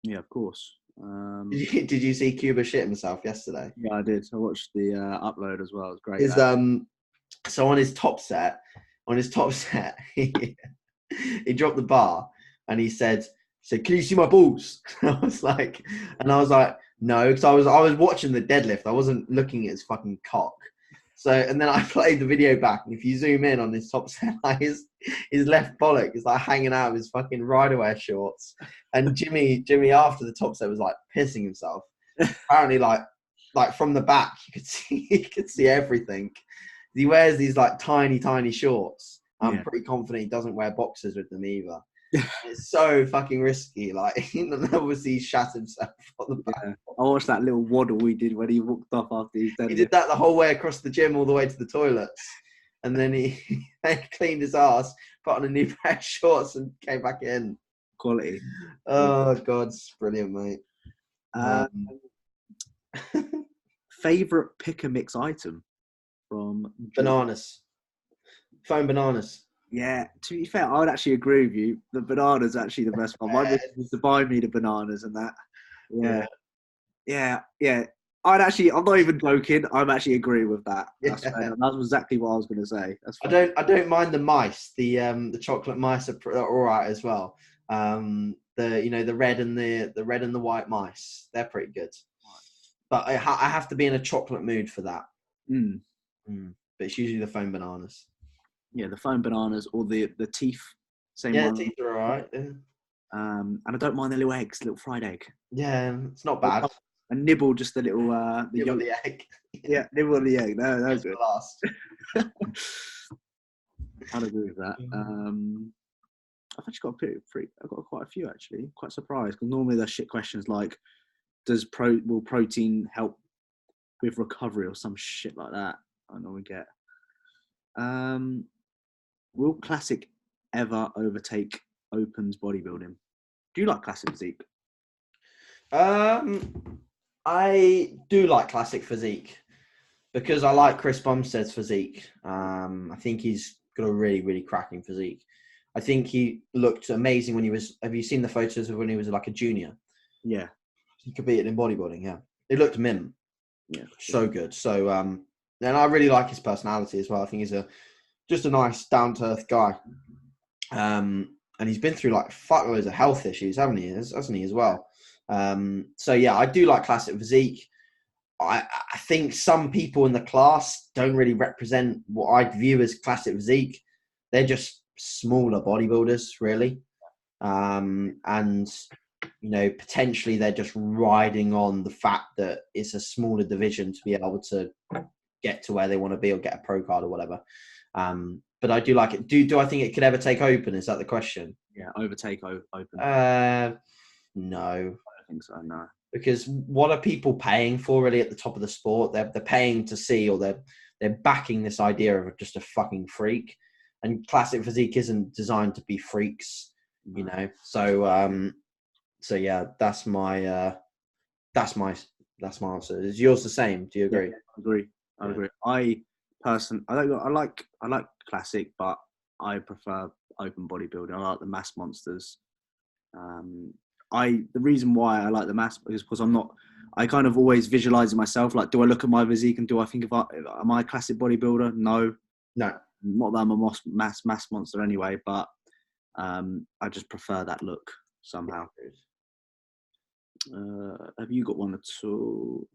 Yeah, of course. Did you see Cuba shit himself yesterday? Yeah, I did. I watched the upload as well. It was great. So on his top set, he dropped the bar and he said, "Can you see my balls?" I was like, no, because I was watching the deadlift. I wasn't looking at his fucking cock. So, and then I played the video back, and if you zoom in on his top set, like, his left bollock is, like, hanging out of his fucking riderwear shorts. And Jimmy after the top set was, like, pissing himself. Apparently, like from the back, you could see everything. He wears these, like, tiny shorts. I'm pretty confident he doesn't wear boxers with them either. It's so fucking risky. Like, obviously he shat himself on the back. Yeah. I watched that little waddle he did when he walked off after his deadlift. He did that the whole way across the gym, all the way to the toilets, and then he cleaned his ass, put on a new pair of shorts, and came back in. Quality. Oh god, it's brilliant, mate. Favorite pick a mix item from bananas. Foam bananas. Yeah, to be fair, I would actually agree with you. The banana's actually the best one. My missus used to buy me the bananas and that. Yeah. I'm not even joking. I'm actually agreeing with that. That's Yeah. fair. That's exactly what I was going to say. That's I fair. don't mind the mice. The chocolate mice are all right as well. The red and the red and the white mice, they're pretty good. But I have to be in a chocolate mood for that. Mm. But it's usually the foam bananas. Yeah, the foam bananas or the teeth. Same Yeah, one. the teeth are all right. Yeah. And I don't mind the little eggs, little fried egg. Yeah, it's not bad. And nibble just the little the Nibble yolk. the egg. Yeah, nibble on the egg. No, that was good. Last. I'd agree with that. I've actually got I've got quite a few actually. Quite surprised because normally they're shit questions like, will protein help with recovery or some shit like that? I normally get. Will classic ever overtake opens bodybuilding? Do you like classic physique? I do like classic physique because I like Chris Bumstead's physique. I think he's got a really, really cracking physique. I think he looked amazing when he was. Have you seen the photos of when he was like a junior? Yeah, he competed in bodybuilding. Yeah, it looked mim. Yeah, so good. So and I really like his personality as well. I think he's just a nice, down to earth guy. And he's been through like fuckloads of health issues, hasn't he as well? So yeah, I do like classic physique. I think some people in the class don't really represent what I view as classic physique. They're just smaller bodybuilders, really. And potentially they're just riding on the fact that it's a smaller division to be able to get to where they want to be or get a pro card or whatever. But I do like it. Do I think it could ever take open? Is that the question? Yeah, overtake open. No. I don't think so, no. Because what are people paying for really at the top of the sport? They're paying to see, or they're backing this idea of just a fucking freak. And classic physique isn't designed to be freaks, So yeah, that's my answer. Is yours the same? Do you agree? Yeah, I agree. I like classic, but I prefer open bodybuilding. I like the mass monsters. The reason why I like the mass is because I kind of always visualize myself. Like, do I look at my physique and do I think am I a classic bodybuilder? No. Not that I'm a mass monster anyway, but I just prefer that look somehow. Have you got one at all?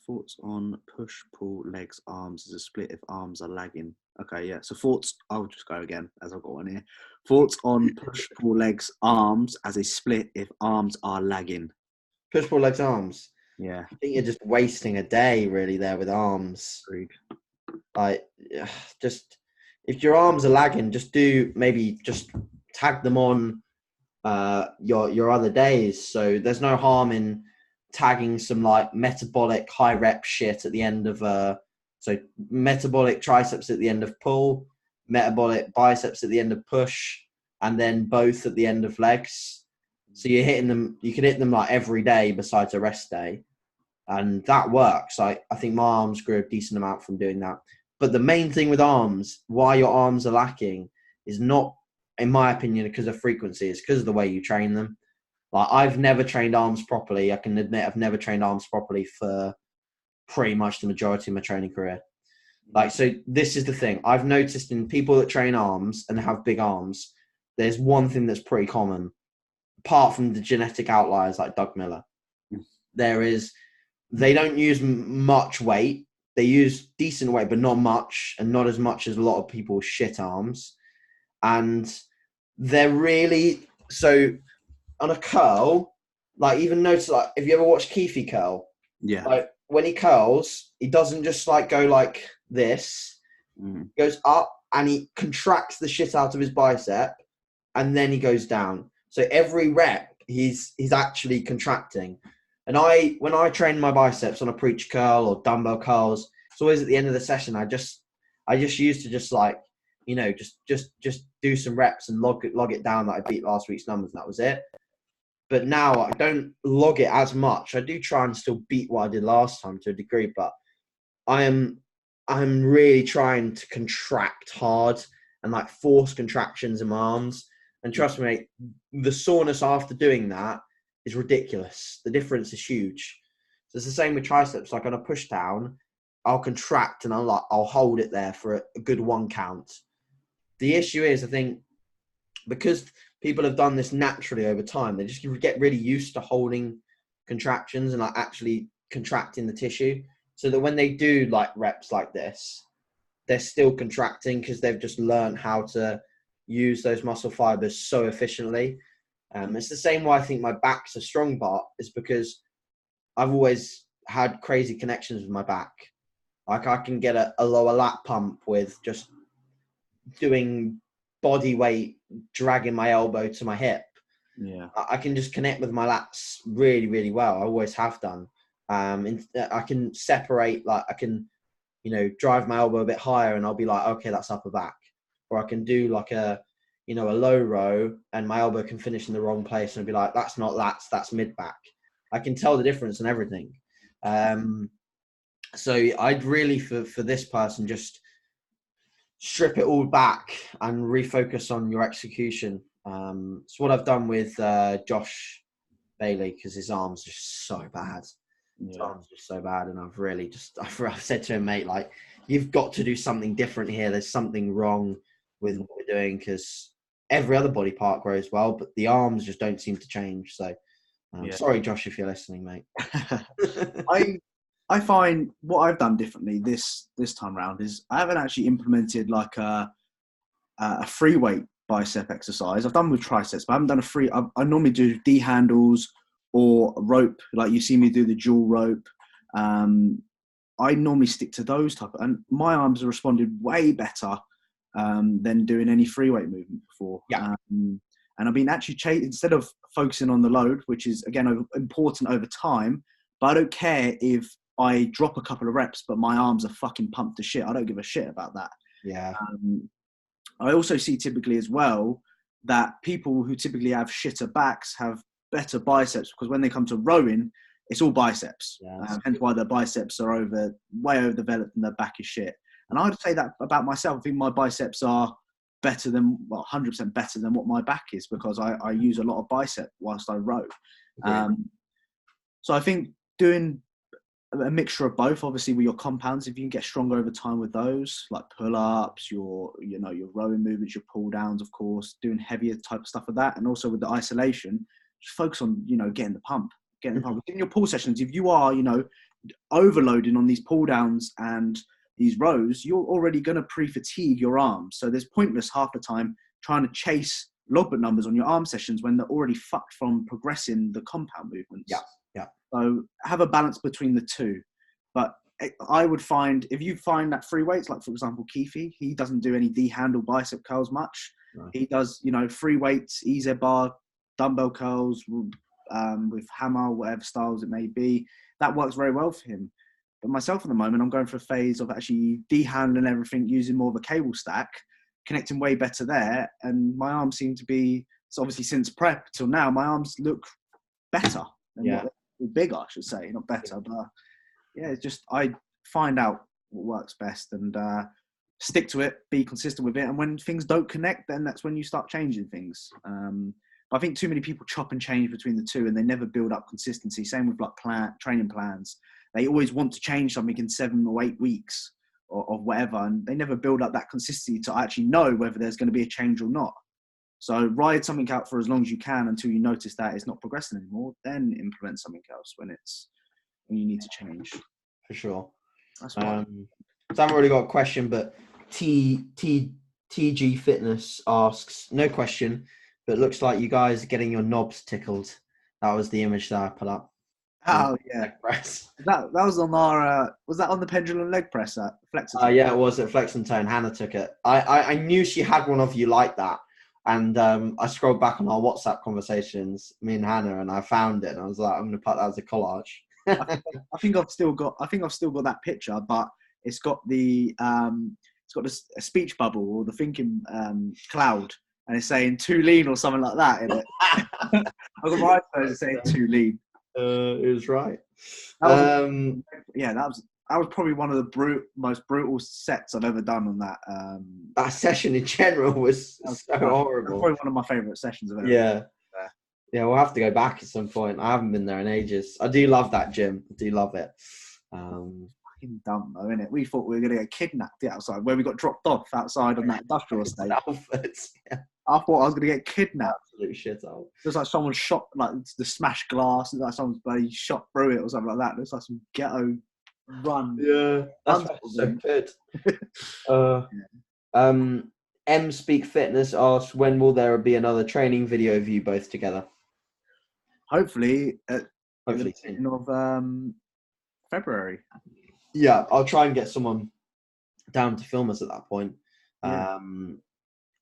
Thoughts on push, pull, legs, arms as a split if arms are lagging? Okay, yeah. So thoughts, I'll just go again as I've got one here. Thoughts on push, pull, legs, arms as a split if arms are lagging? Push, pull, legs, arms. Yeah. I think you're just wasting a day really there with arms. Agreed. Like, just if your arms are lagging, just tag them on your other days. So there's no harm in tagging some like metabolic high rep shit at the end of so metabolic triceps at the end of pull, metabolic biceps at the end of push, and then both at the end of legs. So you're hitting them, you can hit them like every day besides a rest day. And that works. I think my arms grew a decent amount from doing that. But the main thing with arms, why your arms are lacking, is not, in my opinion, because of frequency. It's because of the way you train them. Like, I've never trained arms properly. I can admit I've never trained arms properly for pretty much the majority of my training career. Like, so this is the thing. I've noticed in people that train arms and have big arms, there's one thing that's pretty common, apart from the genetic outliers like Doug Miller. They don't use much weight. They use decent weight, but not much, and not as much as a lot of people with shit arms. And they're really, so on a curl, like, even notice, like, if you ever watch Keefe curl, yeah, like when he curls, he doesn't just like go like this. He goes up and he contracts the shit out of his bicep, and then he goes down. So every rep, he's actually contracting. And when I train my biceps on a preach curl or dumbbell curls, it's always at the end of the session. I just used to just like, just do some reps and log it down that I beat last week's numbers, and that was it. But now I don't log it as much. I do try and still beat what I did last time to a degree, but I'm really trying to contract hard and like force contractions in my arms. And trust me, mate, the soreness after doing that is ridiculous. The difference is huge. So it's the same with triceps. Like on a push down, I'll contract and I'll hold it there for a good 1 count. The issue is, I think, because people have done this naturally over time, they just get really used to holding contractions and like actually contracting the tissue, so that when they do like reps like this, they're still contracting because they've just learned how to use those muscle fibers so efficiently. It's the same why I think my back's a strong part, is because I've always had crazy connections with my back. Like I can get a lower lat pump with just doing body weight, dragging my elbow to my hip. Yeah. I can just connect with my lats really, really well. I always have done. I can separate, like I can, drive my elbow a bit higher and I'll be like, okay, that's upper back. Or I can do like a low row and my elbow can finish in the wrong place and I'll be like, that's not lats, that's mid back. I can tell the difference in everything. So I'd really, for this person, just strip it all back and refocus on your execution. It's what I've done with Josh Bailey, because his arms are just so bad. His arms are just so bad, and I've said to him, mate, like, you've got to do something different here. There's something wrong with what we're doing, because every other body part grows well, but the arms just don't seem to change. So sorry, Josh, if you're listening, mate. I find what I've done differently this time around is I haven't actually implemented like a free weight bicep exercise. I've done with triceps, but I haven't done a free. I normally do D handles or rope, like you see me do the dual rope. I normally stick to those and my arms have responded way better than doing any free weight movement before. Yeah. And I've been actually instead of focusing on the load, which is again important over time, but I don't care if I drop a couple of reps, but my arms are fucking pumped to shit. I don't give a shit about that. Yeah. I also see typically as well that people who typically have shitter backs have better biceps, because when they come to rowing, it's all biceps. Yeah. Hence why their biceps are way overdeveloped and their back is shit. And I'd say that about myself. I think my biceps are better than, 100% better than what my back is, because I use a lot of bicep whilst I row. So I think doing a mixture of both, obviously with your compounds, if you can get stronger over time with those, like pull-ups, your rowing movements, your pull downs, of course, doing heavier type of stuff with that, and also with the isolation, just focus on getting the pump. In your pull sessions, if you are overloading on these pull downs and these rows, you're already going to pre-fatigue your arms. So there's pointless half the time trying to chase logbook numbers on your arm sessions when they're already fucked from progressing the compound movements. Yeah. So have a balance between the two. But I would find, if you find that free weights, like for example, Keefe, he doesn't do any D-handle bicep curls much. Right. He does, free weights, EZ bar, dumbbell curls with hammer, whatever styles it may be. That works very well for him. But myself at the moment, I'm going for a phase of actually D-handling everything, using more of a cable stack, connecting way better there. And my arms seem to be, so obviously since prep till now, my arms look better. Bigger, I should say, not better, but it's just I find out what works best and stick to it, be consistent with it, and when things don't connect, then that's when you start changing things. I think too many people chop and change between the two, and they never build up consistency. Same with like training plans; they always want to change something in 7 or 8 weeks or whatever, and they never build up that consistency to actually know whether there's going to be a change or not. So ride something out for as long as you can until you notice that it's not progressing anymore. Then implement something else when you need to change. For sure. That's right. So I've already got a question, but TG Fitness asks, no question, but it looks like you guys are getting your knobs tickled. That was the image that I put up. Oh yeah. Leg press. That was on our. Was that on the pendulum leg press at Flexitone? Yeah, it was at Flexitone. Hannah took it. I knew she had one of you like that. And I scrolled back on our WhatsApp conversations, me and Hannah, and I found it, and I was like, I'm going to put that as a collage. I think I've still got that picture, but it's got a speech bubble or the thinking cloud, and it's saying too lean or something like that in it. I've got my phone saying too lean. It was right. That was that was probably one of the most brutal sets I've ever done on that. That session in general was so horrible. Probably one of my favourite sessions I've ever done. Yeah, we'll have to go back at some point. I haven't been there in ages. I do love that gym. I do love it. Fucking dumb though, innit? We thought we were going to get kidnapped outside, where we got dropped off outside on that industrial estate. Yeah. I thought I was going to get kidnapped. Absolute shithole. Looks like someone shot, like the smashed glass, like someone's bloody shot through it or something like that. Looks like some ghetto run. Yeah, that's so good. M Speak Fitness asks, when will there be another training video of you both together? Hopefully at the soon. beginning of February. Yeah, I'll try and get someone down to film us at that point. Yeah.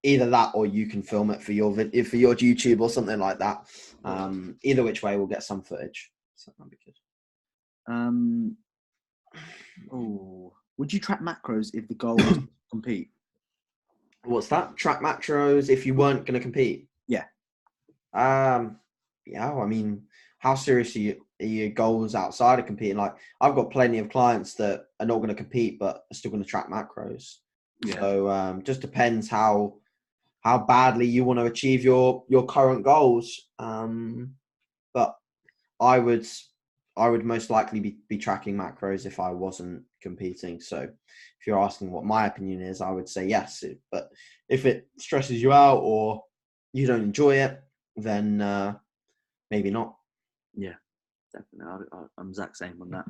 Either that or you can film it for your YouTube or something like that. Either which way, we'll get some footage. So that'll be good. Would you track macros if the goal was to compete? What's that? Track macros if you weren't going to compete? Yeah. Yeah, I mean, how serious are your goals outside of competing? Like, I've got plenty of clients that are not going to compete but are still going to track macros. Yeah. So just depends how badly you want to achieve your current goals. But I would most likely be tracking macros if I wasn't competing. So if you're asking what my opinion is, I would say yes. But if it stresses you out or you don't enjoy it, then maybe not. Yeah, definitely. I'm exact same on that.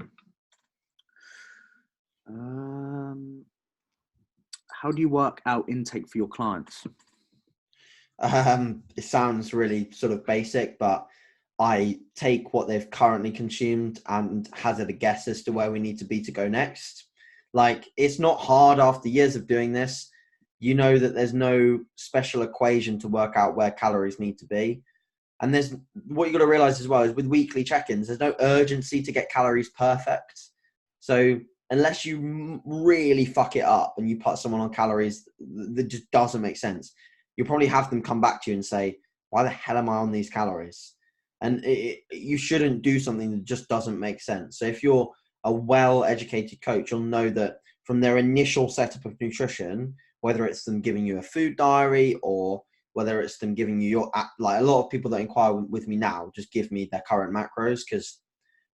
How do you work out intake for your clients? It sounds really sort of basic, but I take what they've currently consumed and hazard a guess as to where we need to be to go next. Like, it's not hard after years of doing this. You know that there's no special equation to work out where calories need to be. And there's what you got to realize as well is with weekly check-ins, there's no urgency to get calories perfect. So unless you really fuck it up and you put someone on calories that just doesn't make sense, you'll probably have them come back to you and say, why the hell am I on these calories? And you shouldn't do something that just doesn't make sense. So if you're a well-educated coach, you'll know that from their initial setup of nutrition, whether it's them giving you a food diary or whether it's them giving you like a lot of people that inquire with me now just give me their current macros because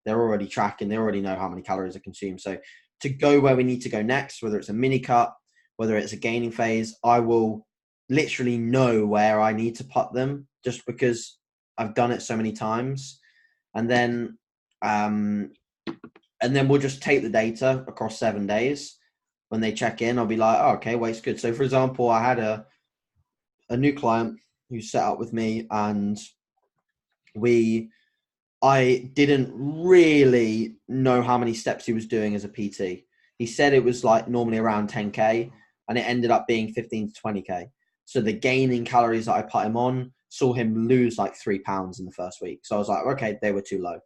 they're already tracking, they already know how many calories are consumed. So to go where we need to go next, whether it's a mini cut, whether it's a gaining phase, I will literally know where I need to put them just because I've done it so many times. And then we'll just take the data across 7 days. When they check in, I'll be like, oh, okay, weight's good. So for example, I had a new client who set up with me and I didn't really know how many steps he was doing as a PT. He said it was like normally around 10K and it ended up being 15 to 20K. So the gaining calories that I put him on saw him lose like 3 pounds in the first week. So I was like, okay, they were too low.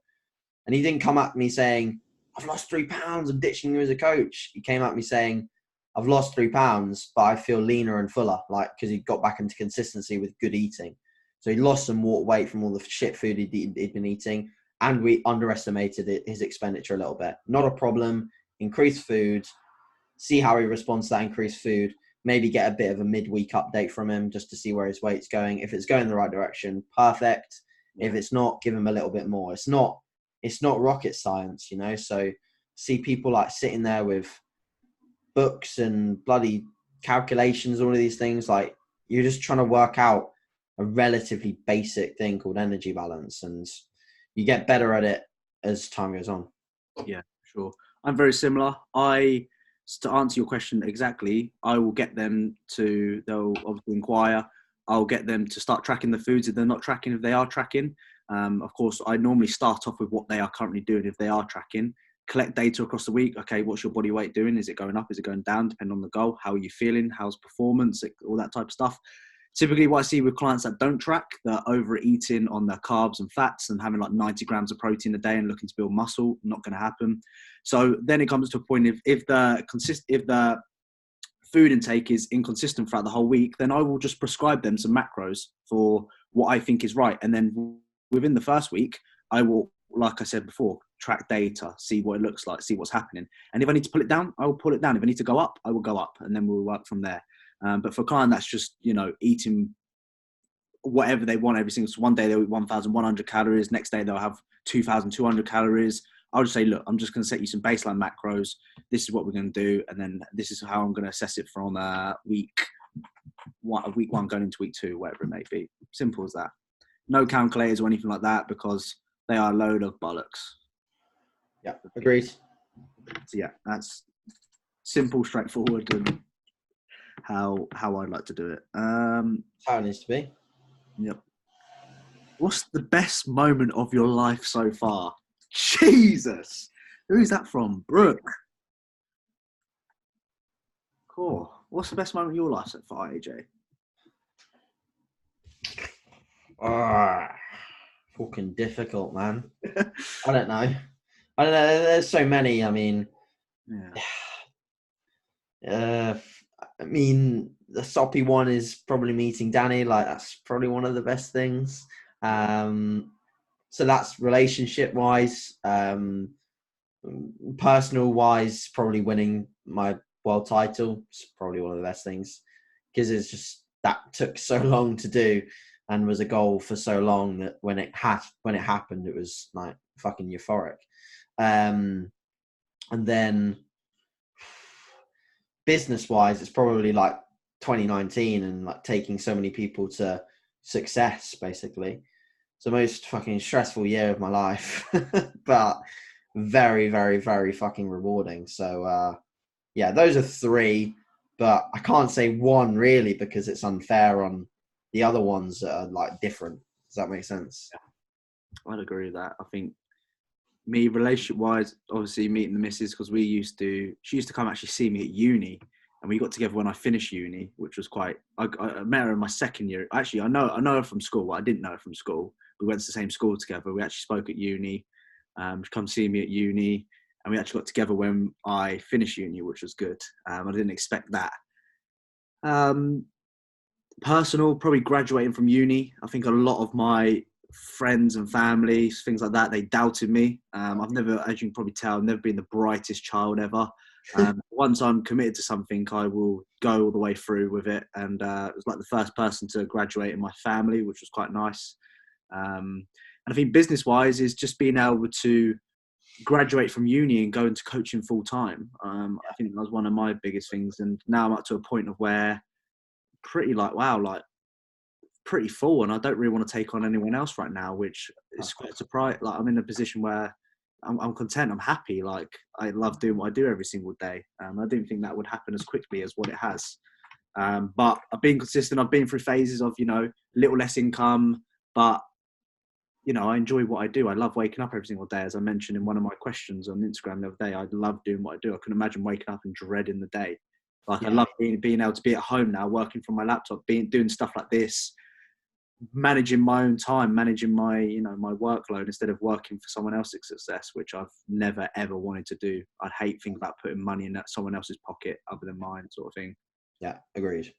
And he didn't come at me saying, I've lost 3 pounds, I'm ditching you as a coach. He came at me saying, I've lost 3 pounds, but I feel leaner and fuller, like, because he got back into consistency with good eating. So he lost some more weight from all the shit food he'd been eating, and we underestimated his expenditure a little bit. Not a problem. Increase food, see how he responds to that increased food, maybe get a bit of a midweek update from him just to see where his weight's going. If it's going in the right direction, perfect. If it's not, give him a little bit more. It's not rocket science, you know? So see people like sitting there with books and bloody calculations, all of these things, like you're just trying to work out a relatively basic thing called energy balance, and you get better at it as time goes on. Yeah, sure. I'm very similar. To answer your question exactly, I will get them to, they'll obviously inquire. I'll get them to start tracking the foods if they're not tracking. If they are tracking, of course, I normally start off with what they are currently doing. If they are tracking, collect data across the week. Okay, what's your body weight doing? Is it going up? Is it going down? Depending on the goal. How are you feeling? How's performance? All that type of stuff. Typically what I see with clients that don't track, they're overeating on their carbs and fats and having like 90 grams of protein a day and looking to build muscle. Not going to happen. So then it comes to a point if the food intake is inconsistent throughout the whole week, then I will just prescribe them some macros for what I think is right. And then within the first week, I will, like I said before, track data, see what it looks like, see what's happening. And if I need to pull it down, I will pull it down. If I need to go up, I will go up, and then we'll work from there. But for a client that's just, eating whatever they want every single, so one day they'll eat 1,100 calories, next day they'll have 2,200 calories. I'll just say, look, I'm just going to set you some baseline macros. This is what we're going to do. And then this is how I'm going to assess it from week one going into week 2, whatever it may be. Simple as that. No calculators or anything like that, because they are a load of bollocks. Yeah, agreed. So yeah, that's simple, straightforward, and how I'd like to do it. How it needs to be. Yep. What's the best moment of your life so far? Jesus! Who's that from? Brooke. Cool. What's the best moment of your life so far, AJ? Fucking difficult, man. I don't know. There's so many. I mean, I mean, the soppy one is probably meeting Danny. Like, that's probably one of the best things. So that's relationship wise. Personal wise, probably winning my world title is probably one of the best things, because it's just, that took so long to do and was a goal for so long that when it happened, it was like fucking euphoric. And then business wise, it's probably like 2019 and like taking so many people to success, basically. It's the most fucking stressful year of my life, but very, very, very fucking rewarding. So, yeah, those are 3, but I can't say one really, because it's unfair on the other ones that are like different. Does that make sense? Yeah. I'd agree with that. I think me, relationship wise, obviously meeting the missus, because she used to come actually see me at uni, and we got together when I finished uni, which was I met her in my second year. Actually, I know her from school. I didn't know her from school. We went to the same school together. We actually spoke at uni. She come see me at uni, and we actually got together when I finished uni, which was good. I didn't expect that. Personal, probably graduating from uni. I think a lot of my friends and family, things like that, they doubted me. I've never, as you can probably tell, I've never been the brightest child ever. Once I'm committed to something, I will go all the way through with it. And it was like the first person to graduate in my family, which was quite nice. And I think business-wise is just being able to graduate from uni and go into coaching full-time. I think that was one of my biggest things. And now I'm up to a point of where pretty full, and I don't really want to take on anyone else right now, which is quite a surprise. Like, I'm in a position where I'm content, I'm happy. Like, I love doing what I do every single day. I didn't think that would happen as quickly as what it has. But I've been consistent. I've been through phases of, little less income, but I enjoy what I do. I love waking up every single day. As I mentioned in one of my questions on Instagram the other day, I love doing what I do. I couldn't imagine waking up and dreading the day. Like, I love being able to be at home now, working from my laptop, doing stuff like this, managing my own time, managing my, my workload instead of working for someone else's success, which I've never, ever wanted to do. I'd hate thinking about putting money in someone else's pocket other than mine, sort of thing. Yeah, agreed.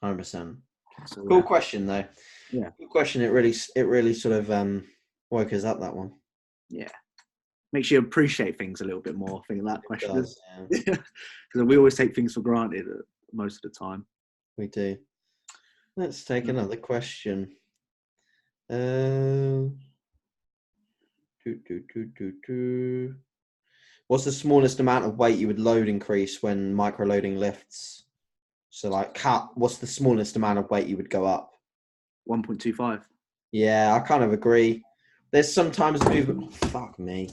100%. So, cool question though. Yeah. Good question. It really sort of woke us up, that one. Yeah. Makes you appreciate things a little bit more, I think, that question. Does, yeah. Because we always take things for granted most of the time. We do. Let's take another question. What's the smallest amount of weight you would load increase when micro-loading lifts? So, like, what's the smallest amount of weight you would go up? 1.25. Yeah, I kind of agree. There's sometimes movement. Fuck me.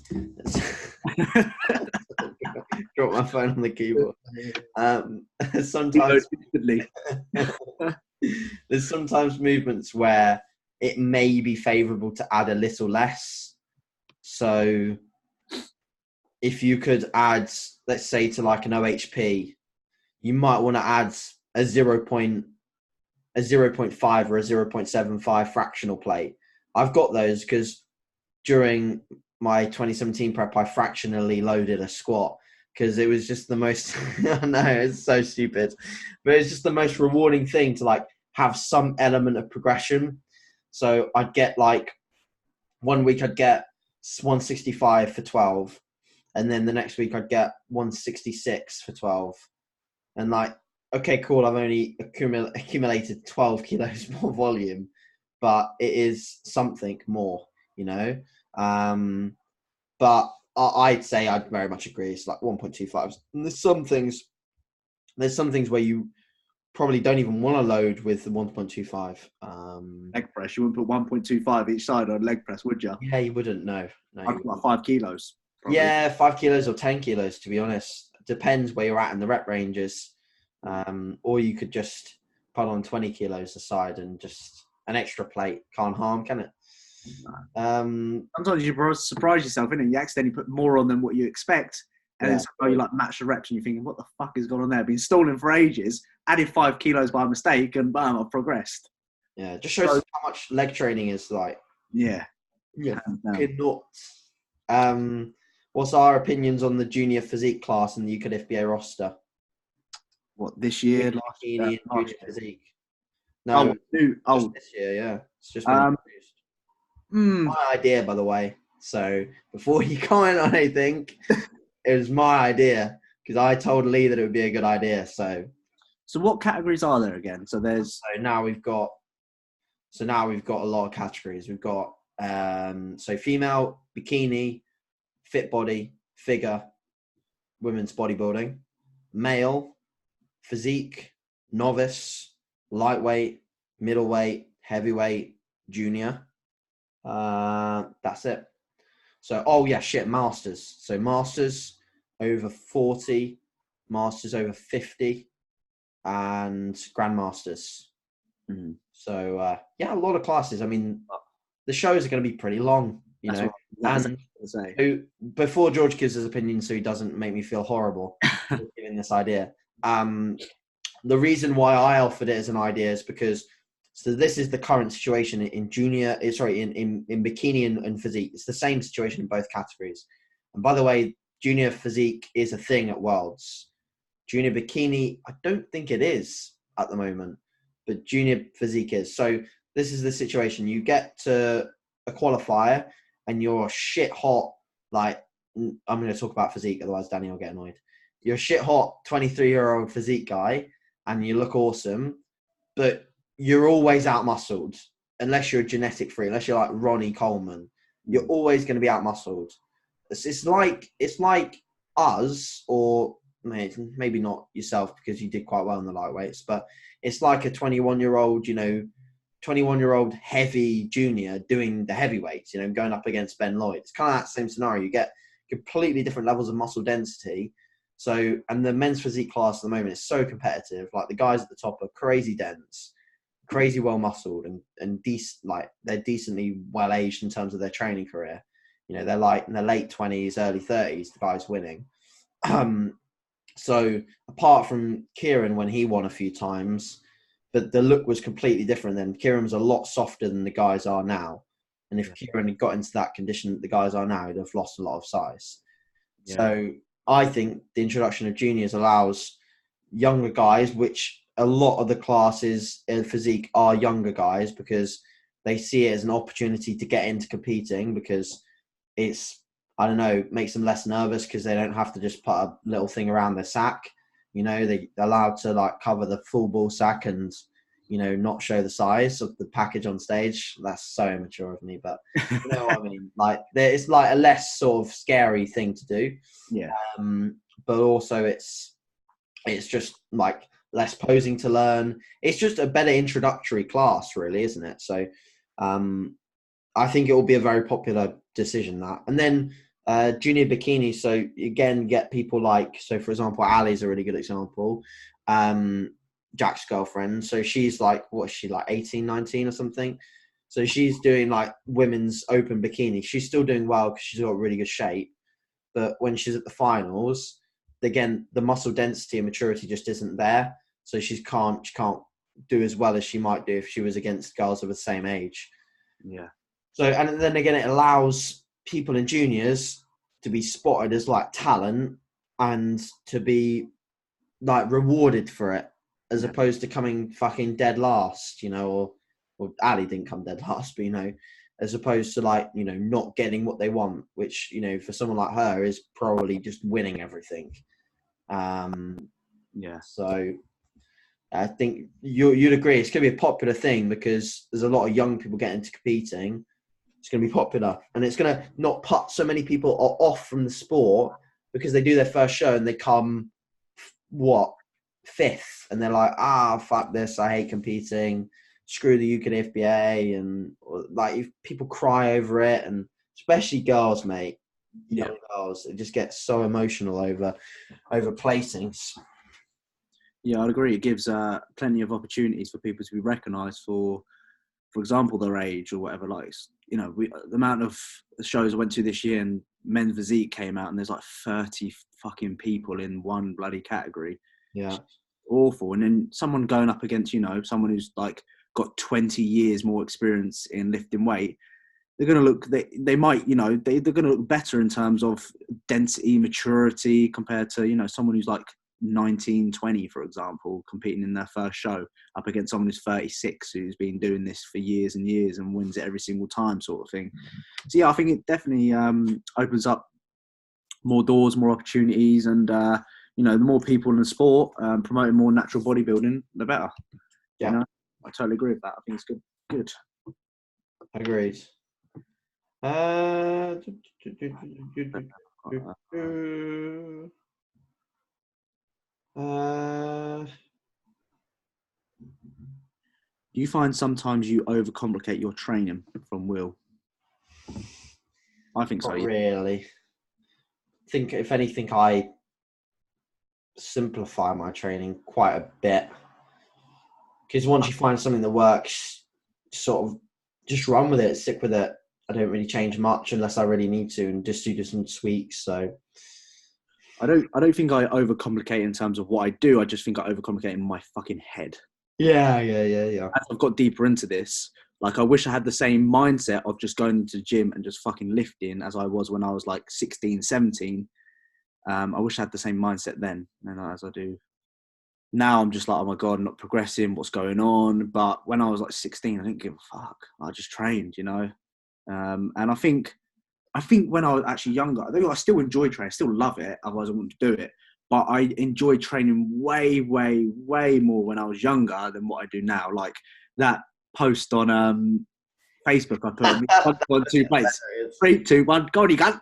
Drop my phone on the keyboard. Sometimes there's sometimes movements where it may be favourable to add a little less. So if you could add, let's say, to like an OHP, you might want to add a 0.5 or a 0.75 fractional plate. I've got those because during my 2017 prep, I fractionally loaded a squat because it was just the most, I know, it's so stupid, but it's just the most rewarding thing to like have some element of progression. So I'd get like, one week I'd get 165 for 12, and then the next week I'd get 166 for 12, and like, okay, cool, I've only accumulated 12 kilos more volume, but it is something more, you know. But I'd say I'd very much agree. It's like 1.25. And there's some things where you probably don't even want to load with the 1.25. Leg press, you wouldn't put 1.25 each side on leg press, would you? Yeah, you wouldn't. No, I'd put like 5 kilos. Probably. Yeah, 5 kilos or 10 kilos, to be honest. Depends where you're at in the rep ranges. Or you could just put on 20 kilos aside and just an extra plate. Can't harm, can it? Sometimes you surprise yourself, innit? You accidentally put more on than what you expect, and then somehow you like match the reps, and you're thinking, "What the fuck has gone on there?" Been stalling for ages, added 5 kilos by mistake, and bam, I've progressed. Yeah, just shows how much leg training is like. Yeah. Nuts. What's our opinions on the junior physique class in the UK FBA roster? What, this year? Last year, junior physique. No, just this year. Yeah, it's just been introduced. My idea, by the way. So before you comment on anything, it was my idea because I told Lee that it would be a good idea. So what categories are there again? So now we've got a lot of categories. We've got female, bikini, fit body, figure, women's bodybuilding, male, physique, novice, lightweight, middleweight, heavyweight, junior. That's it. So, masters. So masters over 40, masters over 50, and grandmasters. So, a lot of classes. I mean, the shows are going to be pretty long, you know. And so before George gives his opinion, so he doesn't make me feel horrible giving this idea. The reason why I offered it as an idea is because this is the current situation in bikini and physique. It's the same situation in both categories. And by the way, junior physique is a thing at Worlds. Junior bikini, I don't think it is at the moment, but junior physique is. So this is the situation. You get to a qualifier and you're shit hot. Like, I'm going to talk about physique, otherwise Danny will get annoyed. You're a shit hot 23-year-old physique guy and you look awesome, but you're always out-muscled unless you're a genetic freak, unless you're like Ronnie Coleman. You're always going to be out-muscled. It's like us, or maybe not yourself because you did quite well in the lightweights, but it's like a 21-year-old, 21-year-old heavy junior doing the heavyweights, going up against Ben Lloyd. It's kind of that same scenario. You get completely different levels of muscle density. So, and the men's physique class at the moment is so competitive. Like the guys at the top are crazy dense, crazy well muscled, and they're decently well aged in terms of their training career. They're like in their late 20s, early 30s, the guys winning. So apart from Kieran when he won a few times, but the look was completely different then. Kieran was a lot softer than the guys are now. And if Kieran had got into that condition that the guys are now, he'd have lost a lot of size. Yeah. So I think the introduction of juniors allows younger guys, which a lot of the classes in physique are younger guys because they see it as an opportunity to get into competing because it's, makes them less nervous because they don't have to just put a little thing around their sack. They're allowed to like cover the full ball sack and, not show the size of the package on stage. That's so immature of me, but you know what I mean? Like it's like a less sort of scary thing to do. Yeah. But also it's just like less posing to learn. It's just a better introductory class really, isn't it? So, I think it will be a very popular decision that. And then junior bikini. So again, get people like, so for example, Ali's a really good example. Jack's girlfriend. So she's like, what is she, like 18, 19 or something? So she's doing like women's open bikini. She's still doing well because she's got really good shape. But when she's at the finals, again, the muscle density and maturity just isn't there. So she can't do as well as she might do if she was against girls of the same age. Yeah. So, and then again, it allows people in juniors to be spotted as like talent and to be like rewarded for it, as opposed to coming fucking dead last, or Ali didn't come dead last, but as opposed to like, you know, not getting what they want, which, you know, for someone like her is probably just winning everything. So I think you'd agree it's going to be a popular thing because there's a lot of young people getting into competing. It's going to be popular, and it's going to not put so many people off from the sport because they do their first show and they come fifth, and they're like, fuck this, I hate competing, screw the UK FBA, and like people cry over it, and especially girls, mate, young girls, it just gets so emotional over placings. Yeah, I'd agree. It gives plenty of opportunities for people to be recognised for example, their age or whatever. Like, you know, the amount of shows I went to this year, and men's physique came out, and there's like 30 fucking people in one bloody category. Yeah, awful. And then someone going up against, you know, someone who's like got 20 years more experience in lifting weight, they're going to look, they might, you know, they're going to look better in terms of density, maturity, compared to, you know, someone who's like 19, 20, for example, competing in their first show up against someone who's 36, who's been doing this for years and years and wins it every single time, sort of thing. So yeah, I think it definitely opens up more doors, more opportunities, and you know, the more people in the sport promoting more natural bodybuilding, the better. Yeah, you know? I totally agree with that. I think it's good. Agreed. Do you find sometimes you overcomplicate your training? From Will. I think so. Not really. I think if anything, I simplify my training quite a bit, because once you find something that works, sort of just run with it, stick with it. I don't really change much unless I really need to, and just do some tweaks. So I don't think I overcomplicate in terms of what I do. I just think I overcomplicate in my fucking head. Yeah. As I've got deeper into this, like, I wish I had the same mindset of just going to the gym and just fucking lifting as I was when I was like 16, 17. I wish I had the same mindset then as I do now. I'm just like, oh my God, I'm not progressing. What's going on? But when I was like 16, I didn't give a fuck. I just trained, you know. And I think when I was actually younger, I still enjoy training, I still love it. Otherwise, I wouldn't do it. But I enjoyed training way, way, way more when I was younger than what I do now. Like that post on Facebook, I put on 2 plates. 3, 2, 1, go on, you cunt.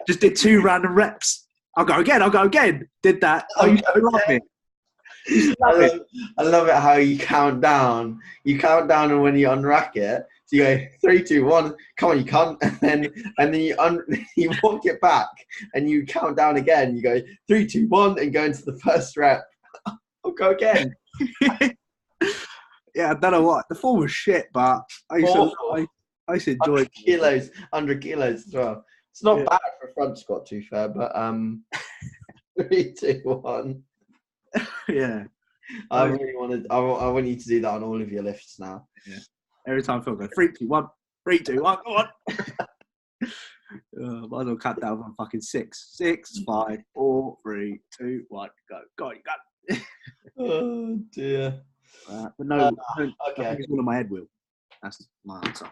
Just did 2 random reps. I'll go again. Did that. Oh, you love it. I love it how you count down. You count down, and when you unrack it, so you go 3, 2, 1. Come on, you can't. And then you walk it back, and you count down again. You go 3, 2, 1, and go into the first rep. I'll go again. Yeah, I don't know what the form was shit, but I used to enjoy 100 kilos as well. It's not bad for a front squat, to be fair, but 3, 2, 1. Yeah, I really wanted. I want you to do that on all of your lifts now. Yeah. Every time Phil goes 3, 2, 1, 3, 2, 1, go on. Might as well cut down on fucking 6, 5, 4, 3, 2, 1, go. Go on, you got. Oh dear. But no, okay. I think it's all in my head, Will. That's my answer.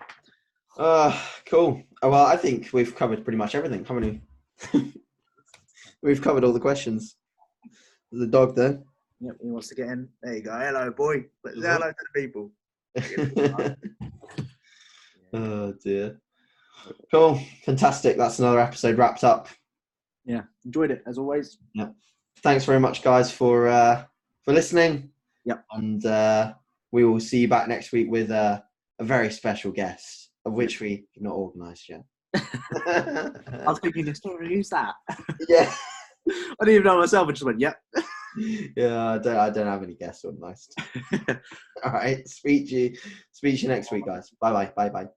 Cool. Well, I think we've covered pretty much everything, haven't we? We've covered all the questions. The dog there. Yep, he wants to get in. There you go. Hello, boy. Say hello to the people. Oh dear. Cool. Fantastic. That's another episode wrapped up. Yeah, enjoyed it as always. Yeah. Thanks very much, guys, for listening. Yep. And we will see you back next week with a very special guest, of which we have not organised yet. I was thinking the story. Who's that? Yeah. I didn't even know myself. I just went, yep. Yeah, I don't have any guests organised. All right. Speak to you next week, guys. Bye.